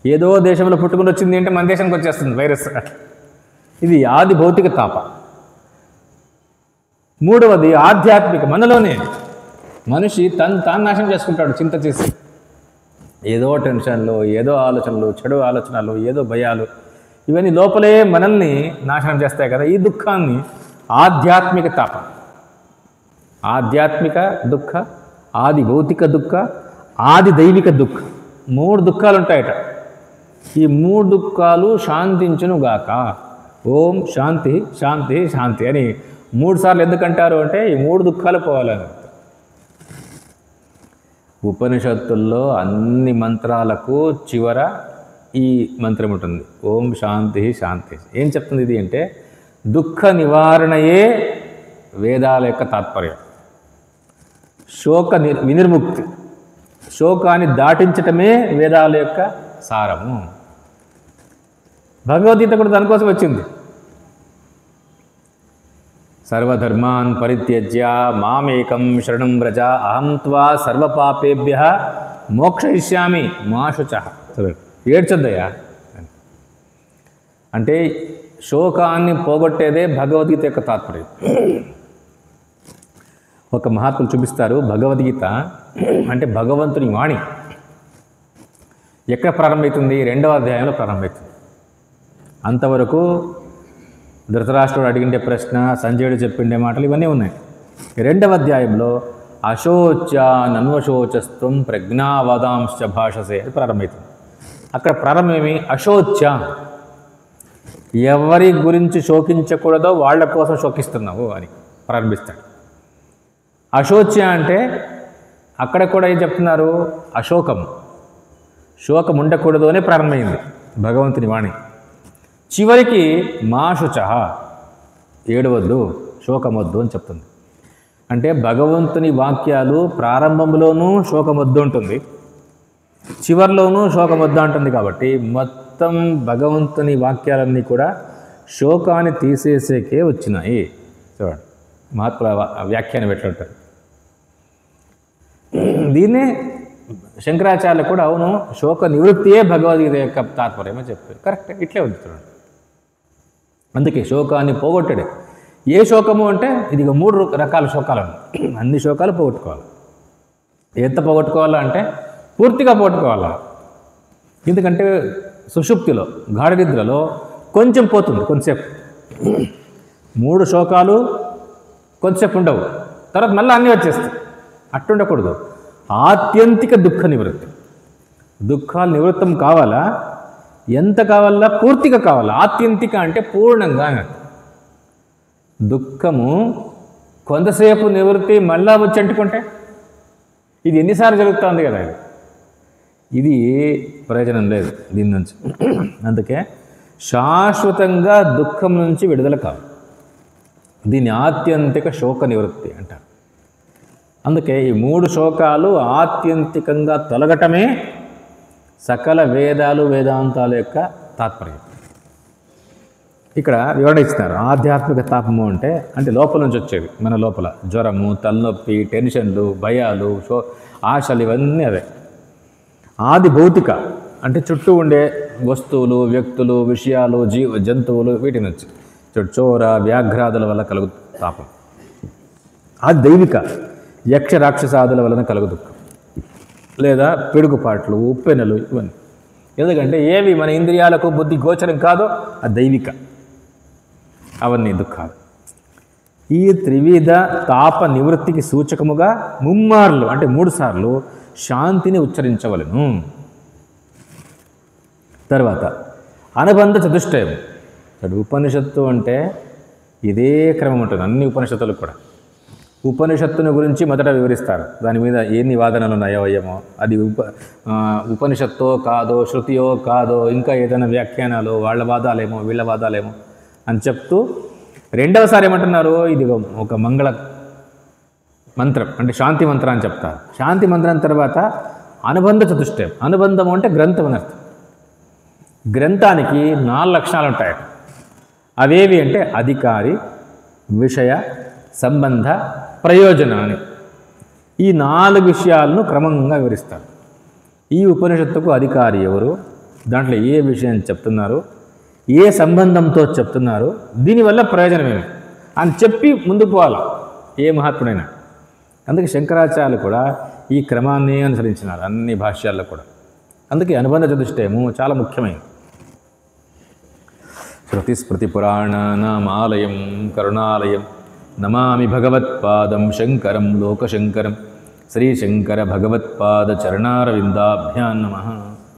ఏదో దేశంలో పుట్టుకుని వచ్చింది అంటే మన దేశానికి వచ్చేస్తుంది వైరస్. ఇది ఆది భౌతిక తాప. మూడవది ఆధ్యాత్మిక, మనలోనే మనిషి తాను నాశనం చేసుకుంటాడు చింత చేసి. ఏదో టెన్షన్లు, ఏదో ఆలోచనలు, చెడు ఆలోచనలు, ఏదో భయాలు, ఇవన్నీ లోపలే మనల్ని నాశనం చేస్తాయి కదా. ఈ దుఃఖాన్ని ఆధ్యాత్మిక తాప. ఆధ్యాత్మిక దుఃఖ, ఆది భౌతిక దుఃఖ, ఆది దైవిక దుఃఖ, 3 దుఃఖాలు ఉంటాయట. ఈ 3 దుఃఖాలు శాంతించునుగాక. ఓం శాంతి శాంతి శాంతి అని 3 సార్లు ఎందుకంటారు అంటే ఈ 3 దుఃఖాలు పోవాలని. ఉపనిషత్తుల్లో అన్ని మంత్రాలకు చివర ఈ మంత్రం ఉంటుంది, ఓం శాంతి శాంతి. ఏం చెప్తుంది ఇది అంటే దుఃఖ నివారణయే వేదాల యొక్క తాత్పర్యం. శోక వినిర్ముక్తి, శోకాన్ని దాటించటమే వేదాల యొక్క సారము. భగవద్గీత కూడా దానికోసం వచ్చింది. సర్వధర్మాన్ పరిత్యజ్య మామేకం శరణం వ్రజ అహం త్వా సర్వపాపేభ్యః మోక్షయిష్యామి మా శుచః. ఏడ్చొద్దయ్యా అంటే శోకాన్ని పోగొట్టేదే భగవద్గీత యొక్క తాత్పర్యం. ఒక మహాత్ములు చూపిస్తారు, భగవద్గీత అంటే భగవంతుని వాణి ఎక్కడ ప్రారంభమవుతుంది? 2వ అధ్యాయంలో ప్రారంభమవుతుంది. అంతవరకు ధృతరాష్ట్రుడు అడిగిండే ప్రశ్న, సంజయుడు చెప్పిండే మాటలు ఇవన్నీ ఉన్నాయి. 2వ అధ్యాయంలో అశోచ్య నన్వశోచస్త్వం ప్రజ్ఞావదాంశ్చ భాషసే అది ప్రారంభమవుతుంది. అక్కడ ప్రారంభమేమి? అశోచ్య, ఎవరి గురించి శోకించకూడదో వాళ్ళ కోసం శోకిస్తున్నావు అని ప్రారంభిస్తాడు. అశోచ్య అంటే అక్కడ కూడా ఏం చెప్తున్నారు? అశోకము, శోకం ఉండకూడదు అనే ప్రారంభమైంది భగవంతుని వాణి. చివరికి మా శుచః, ఏడవద్దు, శోకమొద్దు అని చెప్తుంది. అంటే భగవంతుని వాక్యాలు ప్రారంభంలోనూ శోకమొద్దు ఉంటుంది, చివరిలోనూ శోకమొద్దు అంటుంది. కాబట్టి మొత్తం భగవంతుని వాక్యాలన్నీ కూడా శోకాన్ని తీసేసేకే వచ్చినాయి. చూడండి మహాత్ముల వ్యాఖ్యానం ఎట్లుంటారు. దీన్నే శంకరాచార్యులు కూడా అవును శోక నివృత్తియే భగవద్గీత యొక్క తాత్పర్యమని చెప్పారు. కరెక్టే, ఇట్లే ఉంది చూడండి. అందుకే శోకాన్ని పోగొట్టడే. ఏ శోకము అంటే ఇది 3 రకాల శోకాలు, అన్ని శోకాలు పోగొట్టుకోవాలి. ఎంత పోగొట్టుకోవాలా అంటే పూర్తిగా పోగొట్టుకోవాలా. ఎందుకంటే సుషుప్తిలో గాఢ నిద్రలో కొంచెం పోతుంది, కొంతసేపు. 3 శోకాలు కొంతసేపు ఉండవు, తర్వాత మళ్ళీ అన్నీ వచ్చేస్తాయి. అట్టుండకూడదు. ఆత్యంతిక దుఃఖ నివృత్తి. దుఃఖాలు నివృత్తం కావాలా? ఎంత కావాలా? పూర్తిగా కావాలా. ఆత్యంతిక అంటే పూర్ణంగా. దుఃఖము కొంతసేపు నివృత్తి మళ్ళా వచ్చి అంటుకుంటే ఇది ఎన్నిసార్లు జరుగుతుంది కదా, ఇది ప్రయోజనం లేదు దీని నుంచి. అందుకే శాశ్వతంగా దుఃఖం నుంచి విడుదల కాదు. దీన్ని ఆత్యంతిక శోక నివృత్తి అంటారు. అందుకే ఈ 3 శోకాలు ఆత్యంతికంగా తొలగటమే సకల వేదాలు వేదాంతాల యొక్క తాత్పర్యం. ఇక్కడ వివరణ ఇస్తున్నారు. ఆధ్యాత్మిక తాపము అంటే లోపల నుంచి వచ్చేవి, మన లోపల జ్వరము, తలనొప్పి, టెన్షన్లు, భయాలు, ఆశలు, ఇవన్నీ అవే. ఆది భౌతిక అంటే చుట్టూ ఉండే వస్తువులు, వ్యక్తులు, విషయాలు, జంతువులు, వీటి నుంచి చోర వ్యాఘ్రాదుల వల్ల కలుగు తాపం. ఆది దైవిక యక్ష రాక్షసాదుల వలన కలుగు దుఃఖం, లేదా పిడుగుపాట్లు, ఉప్పెనలు, ఇవన్నీ. ఎందుకంటే ఏవి మన ఇంద్రియాలకు బుద్ధి గోచరం కాదో ఆ దైవిక, అవన్నీ దుఃఖాలు. ఈ త్రివిధ తాప నివృత్తికి సూచకముగా 3 సార్లు శాంతిని ఉచ్చరించవలను. తర్వాత అనుబంధ చతుష్టయం. ఉపనిషత్తు అంటే ఇదే క్రమం ఉంటుంది అన్ని ఉపనిషత్తులకు కూడా. ఉపనిషత్తుని గురించి మొదట వివరిస్తారు, దాని మీద ఎన్ని వాదనలు ఉన్నాయో ఏమో, అది ఉపనిషత్తో కాదో, శృతియో కాదో, ఇంకా ఏదైనా వ్యాఖ్యానాలు, వాళ్ళ వాదాలేమో వీళ్ళ వాదాలేమో అని చెప్తూ రెండవసారి ఏమంటున్నారు, ఇది ఒక మంగళ మంత్రం అంటే శాంతి మంత్రం అని చెప్తారు. శాంతి మంత్రం తర్వాత అనుబంధ చతుష్టయం. అనుబంధం అంటే గ్రంథం అని అర్థం. గ్రంథానికి 4 లక్షణాలు ఉంటాయి. అవేవి అంటే అధికారి, విషయ, సంబంధ, ప్రయోజన అని. ఈ 4 విషయాలను క్రమంగా వివరిస్తారు. ఈ ఉపనిషత్తుకు అధికారి ఎవరు, దాంట్లో ఏ విషయం చెప్తున్నారు, ఏ సంబంధంతో చెప్తున్నారు, దీనివల్ల ప్రయోజనమేమి అని చెప్పి ముందుకు పోవాలి ఏ మహాత్ముడైనా. అందుకే శంకరాచార్యులు కూడా ఈ క్రమాన్ని అనుసరించినారు అన్ని భాష్యాల్లో కూడా. అందుకే అనుబంధ చతుష్టయము చాలా ముఖ్యమైనది. శృతిస్మృతి పురాణానామాలయం కరుణాలయం నమామి భగవత్పాదం శంకరం లోకశంకరం. శ్రీశంకర భగవత్పాద చరణారవిందాభ్యాం నమః.